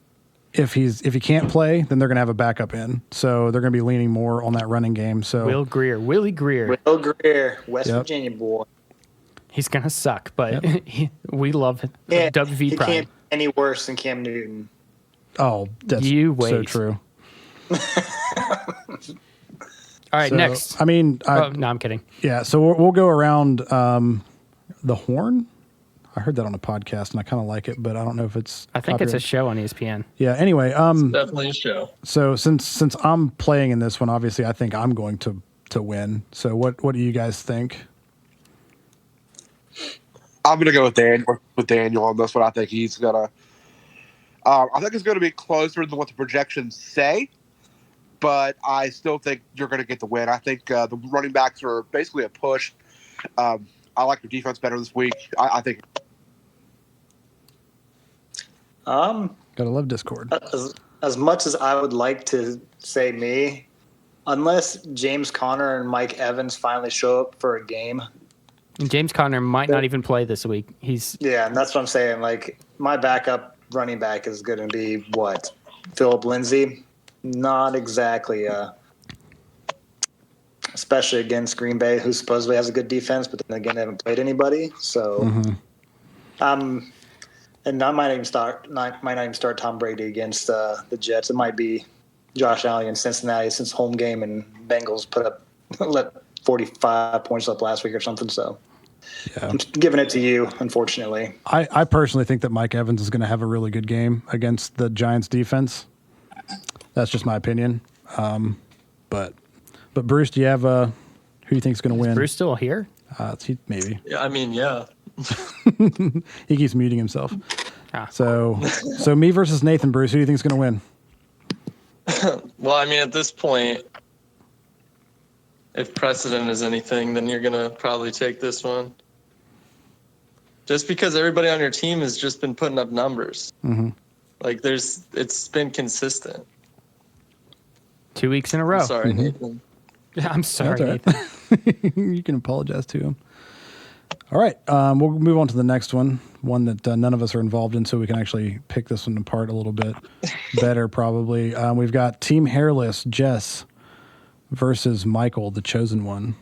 if he can't play, then they're going to have a backup in. So they're going to be leaning more on that running game. So Willie Greer, Will Greer, West Yep. Virginia boy. he's going to suck, but we love Yeah, WV he Prime. can't be any worse than Cam Newton. oh, that's You so wait. true. All right, So, next. I mean, Oh, no, I'm kidding. yeah. So we'll go around the horn. I heard that on a podcast, and I kind of like it, but I don't know if it's. I think it's a copyright. show on ESPN. Yeah. Anyway, Definitely a show. so since I'm playing in this one, obviously, I think I'm going to win. So what do you guys think? I'm gonna go with Daniel on this one. I think he's gonna. I think it's gonna be closer than what the projections say, but I still think you're gonna get the win. I think the running backs are basically a push. I like their defense better this week. I think. Gotta love Discord. As much as I would like to say me, unless James Conner and Mike Evans finally show up for a game, And James Conner might not even play this week. He's yeah, and that's what I'm saying. Like, my backup running back is going to be what? Philip Lindsay? Not exactly, especially against Green Bay, who supposedly has a good defense, but then again, they haven't played anybody. So, and I might not even start Tom Brady against the Jets. It might be Josh Allen in Cincinnati since home game, and Bengals let 45 points up last week or something. So. Yeah. I'm giving it to you, unfortunately. I personally think that Mike Evans is going to have a really good game against the Giants defense. That's just my opinion. But Bruce, do you have who you think is going to win? Bruce still here? Maybe. Yeah, I mean, yeah. He keeps muting himself. Ah. So me versus Nathan. Bruce, who do you think is going to win? Well, I mean, at this point, if precedent is anything, then you're gonna probably take this one. Just because everybody on your team has just been putting up numbers. Mm-hmm. Like it's been consistent. 2 weeks in a row. I'm sorry, Nathan. I'm sorry, That's all right. Nathan. You can apologize to him. All right. We'll move on to the next one that none of us are involved in, so we can actually pick this one apart a little bit better, probably. We've got Team Hairless, Jess, versus Michael, the chosen one.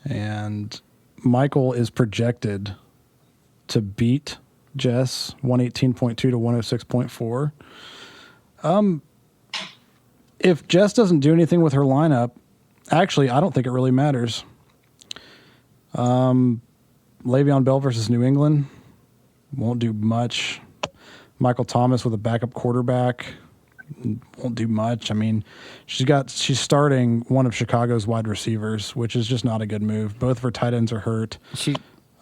And Michael is projected to beat Jess 118.2 to 106.4. If Jess doesn't do anything with her lineup, actually, I don't think it really matters. Le'Veon Bell versus New England won't do much. Michael Thomas with a backup quarterback won't do much. I mean, she's starting one of Chicago's wide receivers, which is just not a good move. Both of her tight ends are hurt.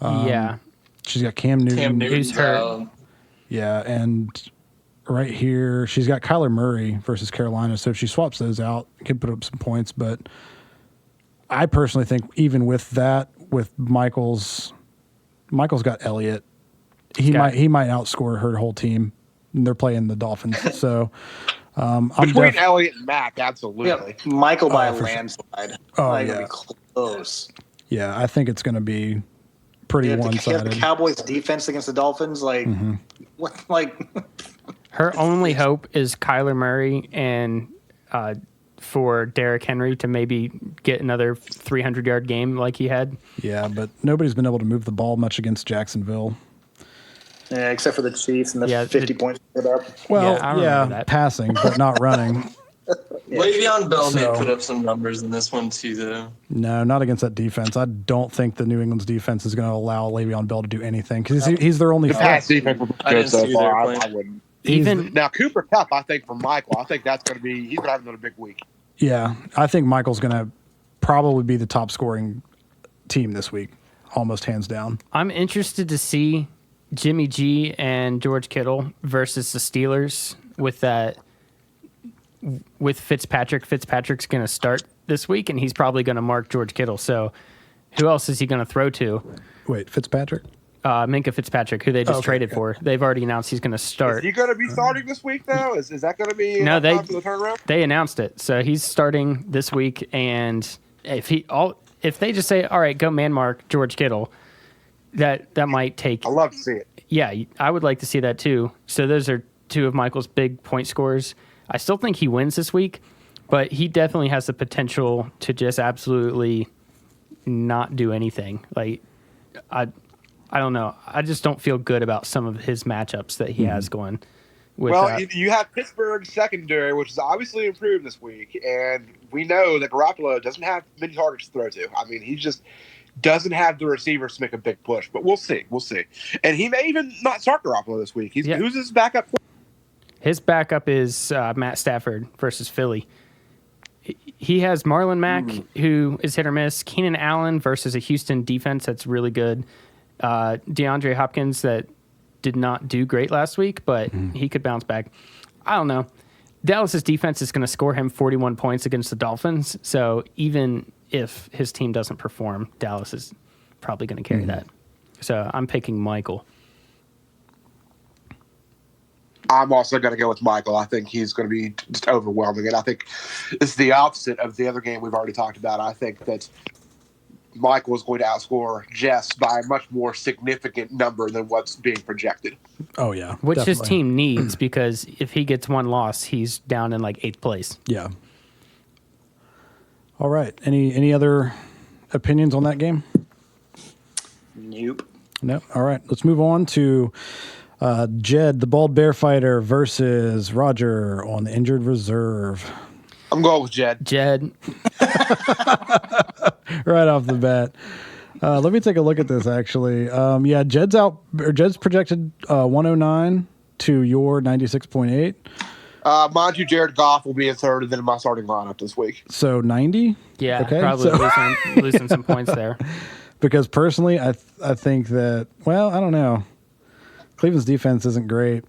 Yeah. She's got Cam Newton. Cam Newton's Who's hurt? out. Yeah, and right here she's got Kyler Murray versus Carolina. So if she swaps those out, it could put up some points. But I personally think even with that, with Michael's got Elliott. He might outscore her whole team. And they're playing the Dolphins. So Between Elliott and Mac, absolutely. Yep. Michael by a for sure. landslide. Oh, Not yeah. gonna be close. Yeah, I think it's going to be pretty You have one-sided. the Cowboys defense against the Dolphins, like what? Like Her only hope is Kyler Murray and for Derrick Henry to maybe get another 300-yard game like he had. Yeah, but nobody's been able to move the ball much against Jacksonville. yeah, except for the Chiefs and the Yeah, 50 points put up. Well, I remember that. passing, but not running. Le'Veon Bell may So- put up some numbers in this one too, though. No, not against that defense. I don't think the New England's defense is going to allow Le'Veon Bell to do anything because he's their only The pass defense was I good didn't so see far. their I play. wouldn't. Even Now Cooper Kupp, I think for Michael, I think that's going to be. He's going to have another big week. Yeah, I think Michael's going to probably be the top scoring team this week, almost hands down. I'm interested to see Jimmy G and George Kittle versus the Steelers with that. With Fitzpatrick. Fitzpatrick's going to start this week, and he's probably going to mark George Kittle. So who else is he going to throw to? Wait, Fitzpatrick? Minka Fitzpatrick, who they just Okay, traded okay. for. They've already announced he's going to Is start. he going to be starting this week though? Is that going to be No, enough time for the turnaround? They announced it, so he's starting this week. And if they just say, "All right, go man mark George Kittle," that might take. I love to see it. Yeah, I would like to see that too. So those are two of Michael's big point scorers. I still think he wins this week, but he definitely has the potential to just absolutely not do anything. Like I don't know. I just don't feel good about some of his matchups that he has going. Well, you have Pittsburgh's secondary, which is obviously improved this week, and we know that Garoppolo doesn't have many targets to throw to. I mean, he just doesn't have the receivers to make a big push, but we'll see. We'll see. And he may even not start Garoppolo this week. Who's his backup? His backup is Matt Stafford versus Philly. He has Marlon Mack, who is hit or miss, Keenan Allen versus a Houston defense that's really good, DeAndre Hopkins that did not do great last week, but he could bounce back. I don't know. Dallas's defense is going to score him 41 points against the Dolphins, so even if his team doesn't perform, Dallas is probably going to carry that. So I'm picking Michael. I'm also going to go with Michael. I think he's going to be just overwhelming. And I think it's the opposite of the other game we've already talked about. I think that Michael is going to outscore Jess by a much more significant number than what's being projected. Oh, yeah. Which his definitely. team needs, because if he gets one loss, he's down in like 8th place. Yeah. All right. Any other opinions on that game? Nope. No. All right. Let's move on to Jed, the bald bear fighter, versus Roger on the injured reserve. I'm going with Jed. Jed, Right off the bat. Let me take a look at this, actually. Yeah, Jed's projected 109 to your 96.8. Mind you, Jared Goff will be in third and then in my starting lineup this week. So 90? yeah, Okay, probably so- losing some points there. Because personally, I think that, well, I don't know. Cleveland's defense isn't great.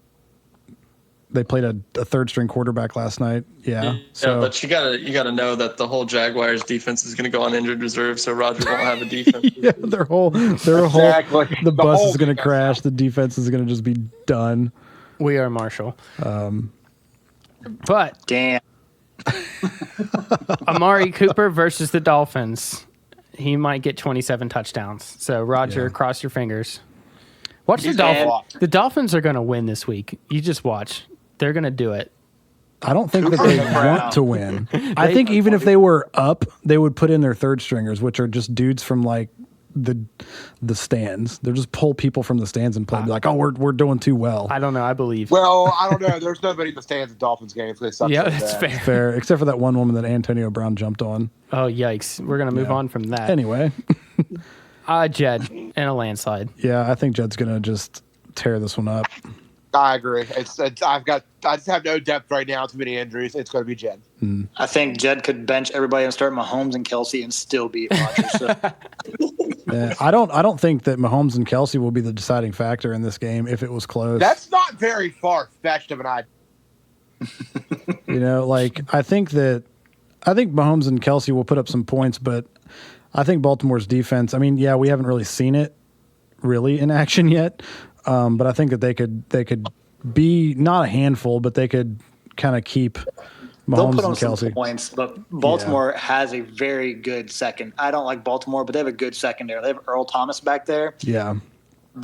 They played a third-string quarterback last night. Yeah. So but you gotta know that the whole Jaguars defense is gonna go on injured reserve, so Roger won't have a defense. yeah, their whole Exactly. the bus whole is going to defense. crash. The defense is going to just be done. We are Marshall. But Damn. Amari Cooper versus the Dolphins. He might get 27 touchdowns. So, Roger, cross your fingers. Watch the He's Dolphins. bad. The Dolphins are going to win this week. You just watch. They're going to do it. I don't think that Cooper's they a crown. want to win. I think even if they were up, they would put in their third stringers, which are just dudes from like the stands. They'll just pull people from the stands and play. Be like, oh, we're doing too well. I don't know. I believe. Well, I don't know. There's nobody in the stands at Dolphins games. They suck Yeah, so that's bad. fair. Fair, except for that one woman that Antonio Brown jumped on. Oh, yikes. We're going to move on from that. Anyway, Jed in a landslide. yeah, I think Jed's gonna just tear this one up. I agree. I just have no depth right now. Too many injuries. It's going to be Jed. I think Jed could bench everybody and start Mahomes and Kelsey and still beat Rodgers. So. Yeah, I don't think that Mahomes and Kelsey will be the deciding factor in this game if it was close. That's not very far fetched of an idea. You know, like I think Mahomes and Kelsey will put up some points, but I think Baltimore's defense. I mean, yeah, we haven't really seen it really in action yet, but I think that they could be not a handful, but they could kind of keep They'll Mahomes put on and Kelsey. some points, but Baltimore has a very good second. I don't like Baltimore, but they have a good secondary. They have Earl Thomas back there. Yeah,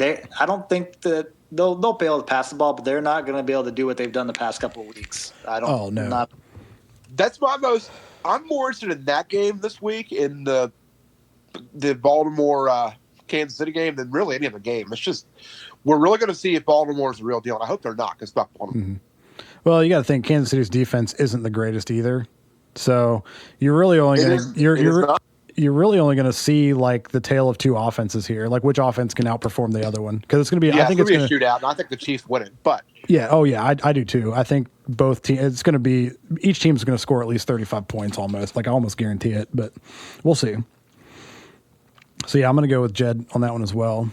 I don't think that they'll be able to pass the ball, but they're not going to be able to do what they've done the past couple of weeks. I don't. Oh, no. Not, I'm more interested in that game this week in the Baltimore Kansas City game than really any other game. It's just we're really going to see if Baltimore's the real deal, and I hope they're not because fuck Baltimore. well, you got to think Kansas City's defense isn't the greatest either, so you're really only going to you're really only going to see like the tale of two offenses here, like which offense can outperform the other one, because it's going to be. Yeah, I think it's it's going going to be a shootout, and I think the Chiefs win it. But Yeah. Oh, yeah. I do too. I think both teams. It's going to be each team's going to score at least 35 points, almost. Like I almost guarantee it, but we'll see. So yeah, I'm going to go with Jed on that one as well.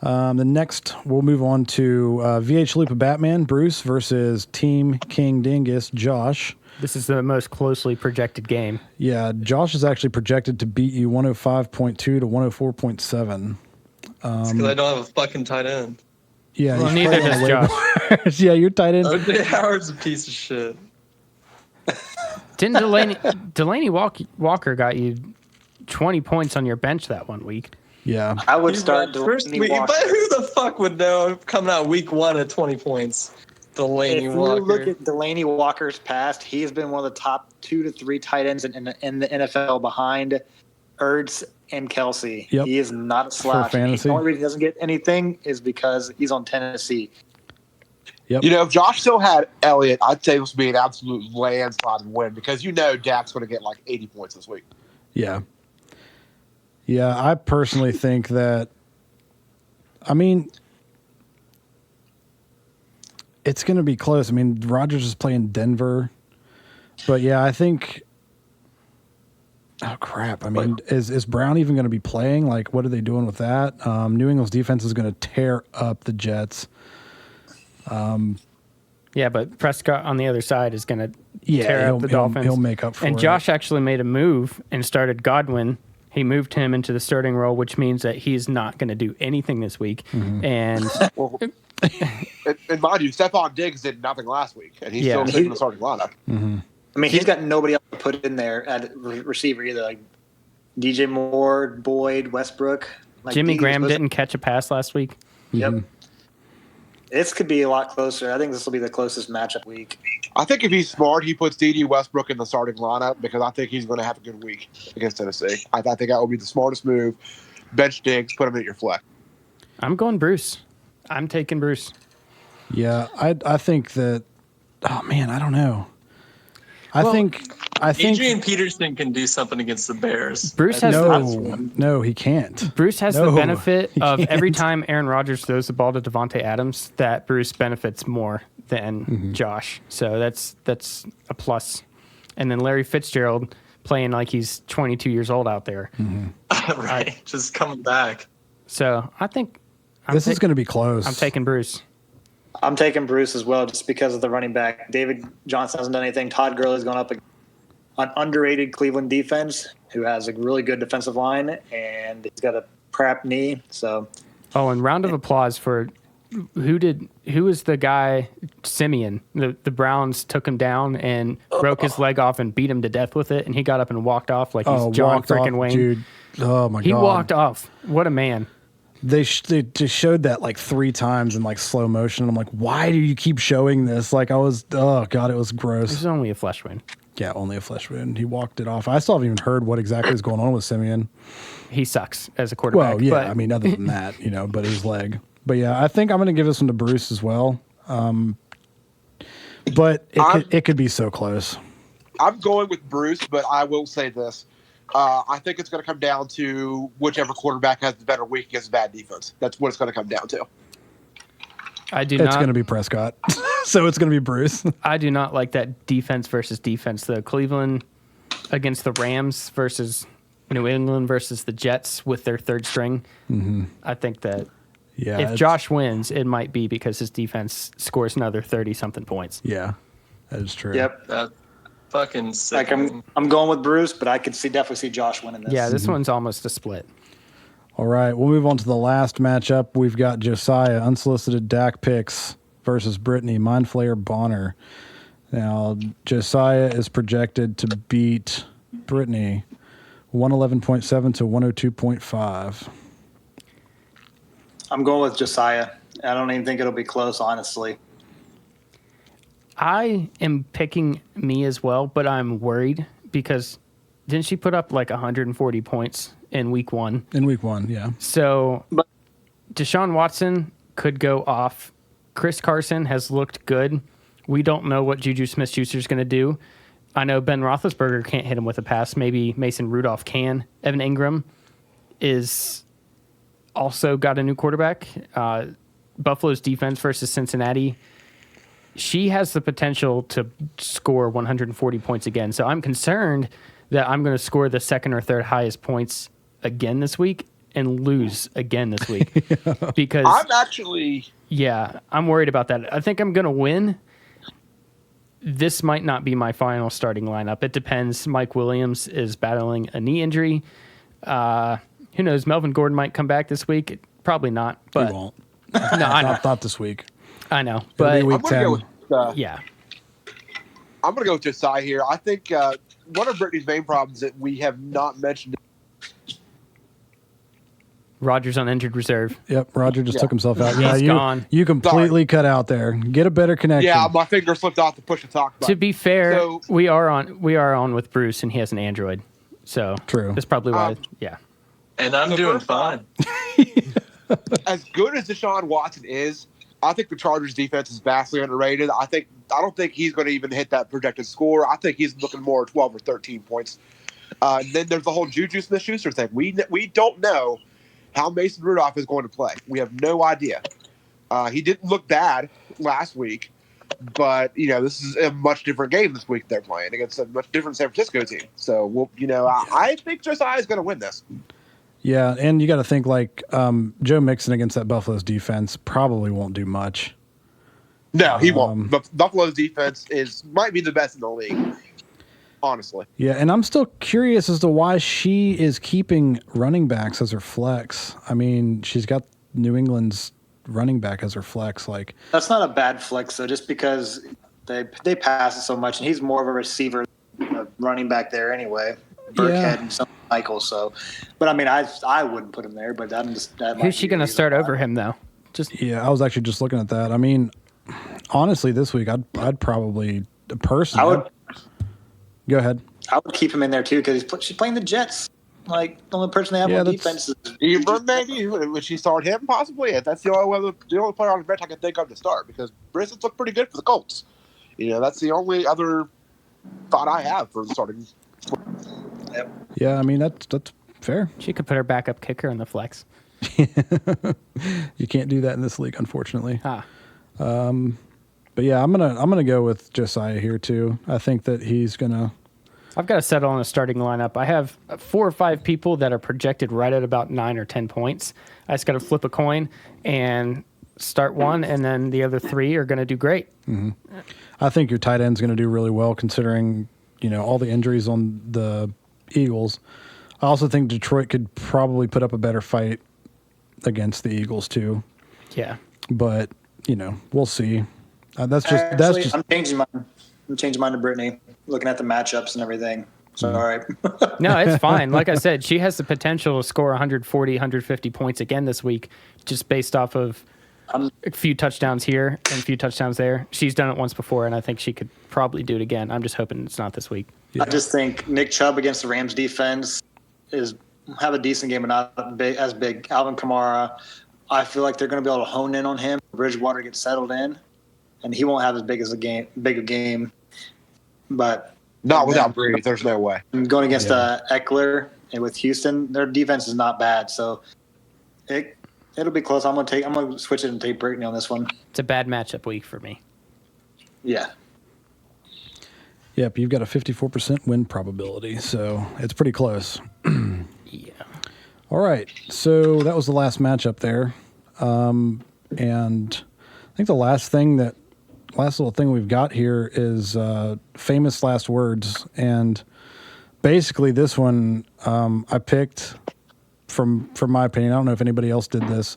The next, we'll move on to VH Chalupa Batman Bruce versus Team King Dingus Josh. This is the most closely projected game. Yeah, Josh is actually projected to beat you 105.2 to 104.7. Because I don't have a fucking tight end. Yeah, Well, he's neither probably does on the waiver. Yeah, you're tight end. OJ Howard's a piece of shit. Didn't Delaney Walker got you 20 points on your bench that one week? Yeah. I would start first Delaney week, Walker. but who the fuck would know coming out week 1 at 20 points? Delaney If Walker. you look at Delaney Walker's past, he's been one of the top 2 to 3 tight ends in the NFL behind Ertz and Kelsey. Yep. He is not a slouch. fantasy. The only reason he doesn't get anything is because he's on Tennessee. Yep. You know, if Josh still had Elliott, I'd say this would be an absolute landslide win because you know Dak's going to get like 80 points this week. Yeah. Yeah, I personally think that, I mean, it's going to be close. I mean, Rodgers is playing Denver. But yeah, I think, oh crap. I mean, is Brown even going to be playing? Like, what are they doing with that? New England's defense is going to tear up the Jets. Yeah, but Prescott on the other side is going to Yeah, tear up the Dolphins. He'll make up for it. And Josh actually made a move and started Godwin. He moved him into the starting role, which means that he's not going to do anything this week. Mm-hmm. And Well, and mind you, Stephon Diggs did nothing last week, and he's still sitting in the starting lineup. Mm-hmm. I mean, he's got nobody else to put in there at receiver either. Like DJ Moore, Boyd, Westbrook. Like Jimmy these Graham was- didn't catch a pass last week. Yep. This could be a lot closer. I think this will be the closest matchup week. I think if he's smart, he puts D.D. Westbrook in the starting lineup because I think he's going to have a good week against Tennessee. I think that would be the smartest move. Bench Diggs, put him at your flex. I'm going Bruce. I'm taking Bruce. Yeah, I think that, oh man, I don't know. I think Adrian Peterson can do something against the Bears. Bruce has no, he can't. Bruce has No, the benefit he of every can't. time Aaron Rodgers throws the ball to Devontae Adams, that Bruce benefits more than Josh. So that's a plus. And then Larry Fitzgerald playing like he's 22 years old out there. Right. Just coming back. So I think This is going to be close. I'm taking Bruce. I'm taking Bruce as well just because of the running back. David Johnson hasn't done anything. Todd Gurley's gone up an underrated Cleveland defense who has a really good defensive line, and he's got a crap knee. So, Oh, and round of applause for who was the guy, Simeon. The Browns took him down and broke his leg off and beat him to death with it, and he got up and walked off like he's John walked off, freaking Wayne. dude. Oh my He god, walked off. What a man. They just showed that like 3 times in like slow motion. I'm like, why do you keep showing this? Like oh god, it was This gross. is only a flesh wound. Yeah, only a flesh wound. He walked it off. I still haven't even heard what exactly is going on with Simeon. He sucks as a quarterback. Well, yeah, but I mean, other than that, but his leg. But yeah, I think I'm going to give this one to Bruce as well. But it could be so close. I'm going with Bruce, but I will say this. I think it's going to come down to whichever quarterback has the better week against bad defense. That's what it's going to come down to. It's going to be Prescott. So it's going to be Bruce. I do not like that defense versus defense. The Cleveland against the Rams versus New England versus the Jets with their third string. Mm-hmm. I think that if Josh wins, it might be because his defense scores another 30-something points. Yeah, that is true. yep. That fucking sick. Like I'm going with Bruce, but I could definitely see Josh winning this. Yeah, this one's almost a split. All right, we'll move on to the last matchup. We've got Josiah, unsolicited Dak picks versus Brittany, Mind Flayer Bonner. Now, Josiah is projected to beat Brittany 111.7 to 102.5. I'm going with Josiah. I don't even think it'll be close, honestly. I am picking me as well, but I'm worried because didn't she put up like 140 points in week 1? In week 1, yeah. So Deshaun Watson could go off. Chris Carson has looked good. We don't know what Juju Smith-Schuster is going to do. I know Ben Roethlisberger can't hit him with a pass. Maybe Mason Rudolph can. Evan Ingram is also got a new quarterback. Buffalo's defense versus Cincinnati. She has the potential to score 140 points again. So I'm concerned that I'm going to score the second or third highest points again this week and lose again this week. Because I'm worried about that. I think I'm going to win. This might not be my final starting lineup. It depends. Mike Williams is battling a knee injury. Who knows? Melvin Gordon might come back this week. Probably not. But He won't. No, I know. Not this week. I know. It'll be But week I'm going to 10. go with yeah. I'm going to go with Josiah here. I think one of Brittany's main problems that we have not mentioned. Rodgers on injured reserve. Yep, Roger just took himself out. Yeah, He's gone. you completely cut out there. Get a better connection. Yeah, my finger slipped off the push to talk button. To be fair, So- we are on with Bruce, and he has an Android. So True. That's probably why. Yeah. And I'm So doing first off- fine. As good as Deshaun Watson is, I think the Chargers defense is vastly underrated. I don't think he's going to even hit that projected score. I think he's looking more 12 or 13 points. Then there's the whole Juju Smith-Schuster thing. We don't know how Mason Rudolph is going to play. We have no idea. He didn't look bad last week, but this is a much different game this week they're playing against a much different San Francisco team. So I think Josiah is going to win this. Yeah, and you got to think like Joe Mixon against that Buffalo's defense probably won't do much. No, he won't. Buffalo's defense might be the best in the league, honestly. Yeah, and I'm still curious as to why she is keeping running backs as her flex. I mean, she's got New England's running back as her flex. Like, that's not a bad flex though, just because they pass it so much, and he's more of a receiver, running back there anyway. Burkhead and some Michael. So, but I mean, I wouldn't put him there. But I'm just who's she going to start over him though? I was actually just looking at that. I mean, honestly, this week I'd probably personally. Go ahead. I would keep him in there too because she's playing the Jets. Like the only person they have on defense is. Maybe would she start him possibly? That's the only player on the bench I can think of to start because Brissett's looked pretty good for the Colts. That's the only other thought I have for starting. Yep. Yeah, I mean that's fair. She could put her backup kicker in the flex. You can't do that in this league, unfortunately. But yeah, I'm gonna go with Josiah here too. I think that he's gonna. I've got to settle on a starting lineup. I have 4 or 5 people that are projected right at about 9 or 10 points. I just got to flip a coin and start one, and then the other 3 are going to do great. Mm-hmm. I think your tight end's going to do really well considering all the injuries on the Eagles. I also think Detroit could probably put up a better fight against the Eagles too. Yeah, but we'll see. That's just. I'm changing mine to Brittany. Looking at the matchups and everything. So, all right. No, it's fine. Like I said, she has the potential to score 140, 150 points again this week, just based off of a few touchdowns here and a few touchdowns there. She's done it once before, and I think she could probably do it again. I'm just hoping it's not this week. Yeah. I just think Nick Chubb against the Rams defense have a decent game, but not as big. Alvin Kamara, I feel like they're going to be able to hone in on him. Bridgewater gets settled in, and he won't have as big a game. But not without Brady, there's no way. Going against Eckler and with Houston, their defense is not bad, so it'll be close. I'm gonna switch it and take Brittany on this one. It's a bad matchup week for me. Yeah. Yep, you've got a 54% win probability, so it's pretty close. Yeah. All right, so that was the last matchup there, and I think the last little thing we've got here is famous last words, and basically this one I picked from my opinion. I don't know if anybody else did this,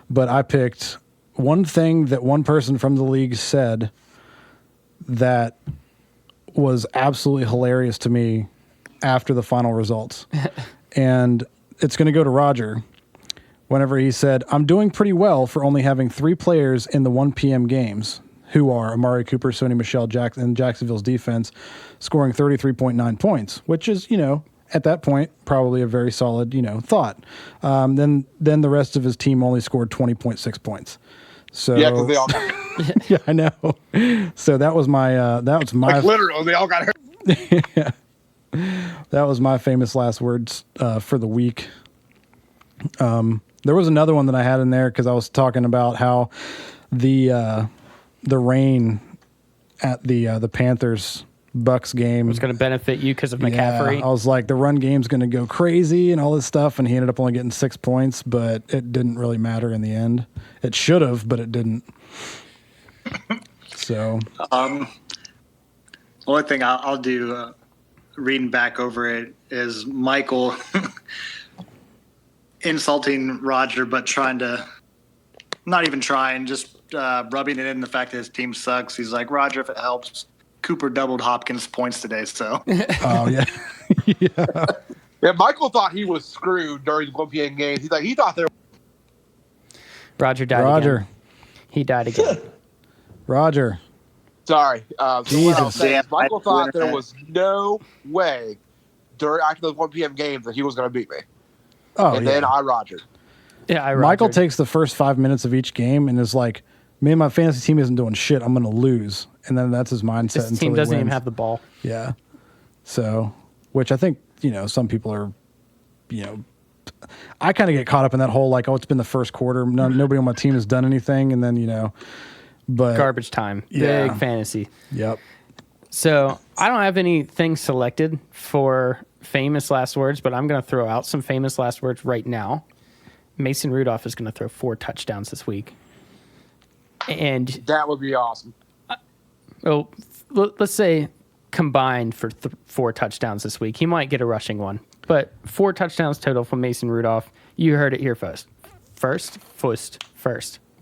but I picked one thing that one person from the league said that was absolutely hilarious to me after the final results, and it's going to go to Roger. Whenever he said, "I'm doing pretty well for only having 3 players in the 1 p.m. games." Who are Amari Cooper, Sony Michel, and Jacksonville's defense, scoring 33.9 points, which is, at that point, probably a very solid, thought. Then the rest of his team only scored 20.6 points. So yeah, because they all got hurt. Yeah, I know. So that was my like literally they all got hurt. Yeah. That was my famous last words for the week. There was another one that I had in there because I was talking about how the rain at the Panthers Bucks game was going to benefit you because of McCaffrey. Yeah, I was like, the run game's going to go crazy and all this stuff, and he ended up only getting 6 points, but it didn't really matter in the end. It should have, but it didn't. So, only thing I'll do, reading back over it, is Michael insulting Roger, but not even trying, just rubbing it in the fact that his team sucks. He's like, Roger, if it helps, Cooper doubled Hopkins' points today. So, oh yeah, yeah. Yeah, Michael thought he was screwed during the 1 p.m. games. He thought there. Roger died again. He died again. Roger. Sorry. Jesus. Michael thought there was no way after those 1 p.m. games that he was going to beat me. Oh, and then I Rogered. Yeah, Michael takes the first 5 minutes of each game and is like, me and my fantasy team isn't doing shit. I'm going to lose. And then that's his mindset. This until team he doesn't even wins. have the ball. Yeah. So, which I think, some people are, I kind of get caught up in that whole, like, oh, it's been the first quarter. Nobody on my team has done anything. And then, but. Garbage time. Yeah. Big fantasy. Yep. So I don't have anything selected for famous last words, but I'm going to throw out some famous last words right now. Mason Rudolph is going to throw 4 touchdowns this week. And That would be awesome. well, let's say combined for 4 touchdowns this week. He might get a rushing one, but 4 touchdowns total from Mason Rudolph. You heard it here first. First.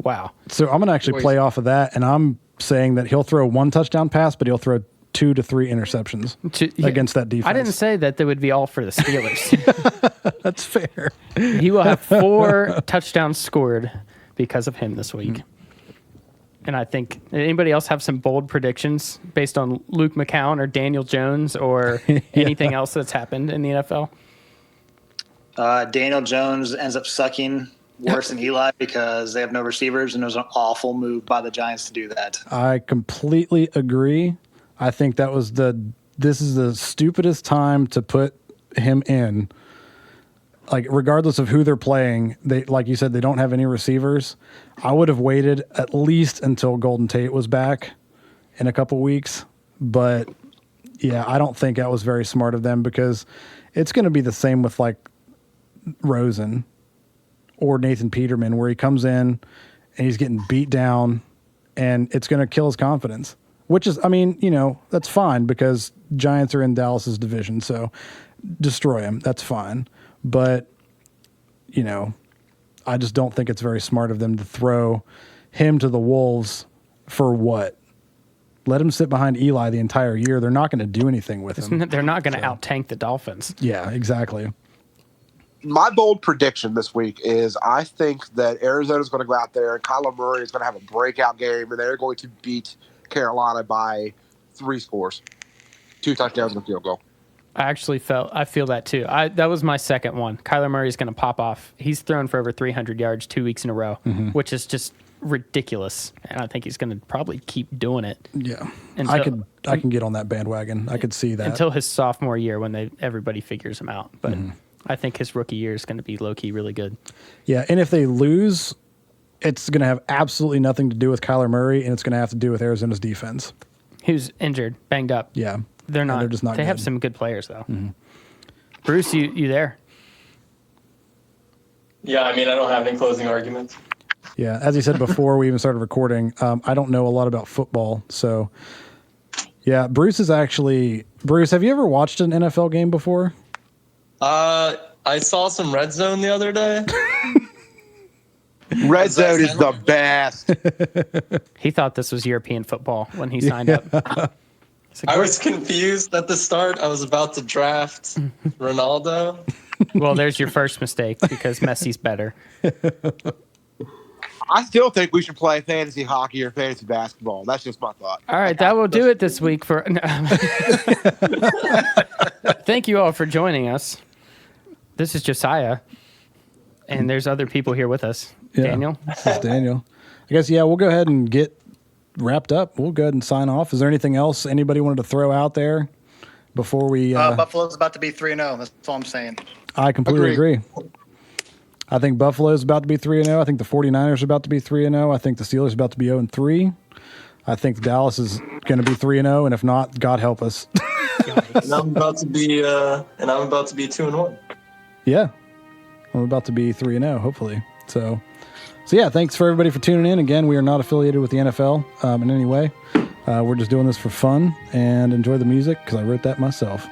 Wow. So I'm going to actually play off of that. And I'm saying that he'll throw 1 touchdown pass, but he'll throw 2 to 3 interceptions against that defense. I didn't say that they would be all for the Steelers. That's fair. He will have 4 touchdowns scored because of him this week. And I think, anybody else have some bold predictions based on Luke McCown or Daniel Jones or anything else that's happened in the NFL? Daniel Jones ends up sucking worse than Eli because they have no receivers, and it was an awful move by the Giants to do that. I completely agree. I think this is the stupidest time to put him in. Like, regardless of who they're playing, they, like you said, they don't have any receivers. I would have waited at least until Golden Tate was back in a couple weeks. But yeah, I don't think that was very smart of them, because it's going to be the same with like Rosen or Nathan Peterman, where he comes in and he's getting beat down, and it's going to kill his confidence. Which is, I mean, that's fine, because Giants are in Dallas's division, so destroy him. That's fine. But, I just don't think it's very smart of them to throw him to the Wolves for what? Let him sit behind Eli the entire year. They're not going to do anything with him. They're not going to out-tank the Dolphins. Yeah, exactly. My bold prediction this week is I think that Arizona's going to go out there and Kyler Murray is going to have a breakout game, and they're going to beat Carolina by 3 scores, 2 touchdowns and a field goal. I feel that too. That was my second one. Kyler Murray's going to pop off. He's thrown for over 300 yards 2 weeks in a row, which is just ridiculous. And I think he's going to probably keep doing it. Yeah. I can get on that bandwagon. I could see that. Until his sophomore year, when everybody figures him out. But I think his rookie year is going to be low-key really good. Yeah, and if they lose, it's going to have absolutely nothing to do with Kyler Murray, and it's going to have to do with Arizona's defense. Who's injured, banged up. Yeah. They're not. They're just not They have good. some good players, though. Bruce, you there? Yeah, I mean, I don't have any closing arguments. Yeah, as he said before we even started recording, I don't know a lot about football. So, yeah, Bruce, have you ever watched an NFL game before? I saw some Red Zone the other day. Red Zone is the best. He thought this was European football when he signed up. I was confused at the start. I was about to draft Ronaldo. Well, there's your first mistake, because Messi's better. I still think we should play fantasy hockey or fantasy basketball. That's just my thought. All right, that will do it this week for. Thank you all for joining us. This is Josiah, and there's other people here with us. Yeah, Daniel. This is Daniel. I guess, we'll go ahead and get wrapped up. We'll go ahead and sign off. Is there anything else anybody wanted to throw out there before we... Buffalo's about to be 3-0. That's all I'm saying. I completely agree. I think Buffalo's about to be 3-0. I think the 49ers are about to be 3-0. I think the Steelers are about to be 0-3. I think Dallas is going to be 3-0, and if not, God help us. And I'm about to be 2-1. Yeah. I'm about to be 3-0, hopefully. So yeah, thanks for everybody for tuning in. Again, we are not affiliated with the NFL in any way. We're just doing this for fun, and enjoy the music, because I wrote that myself.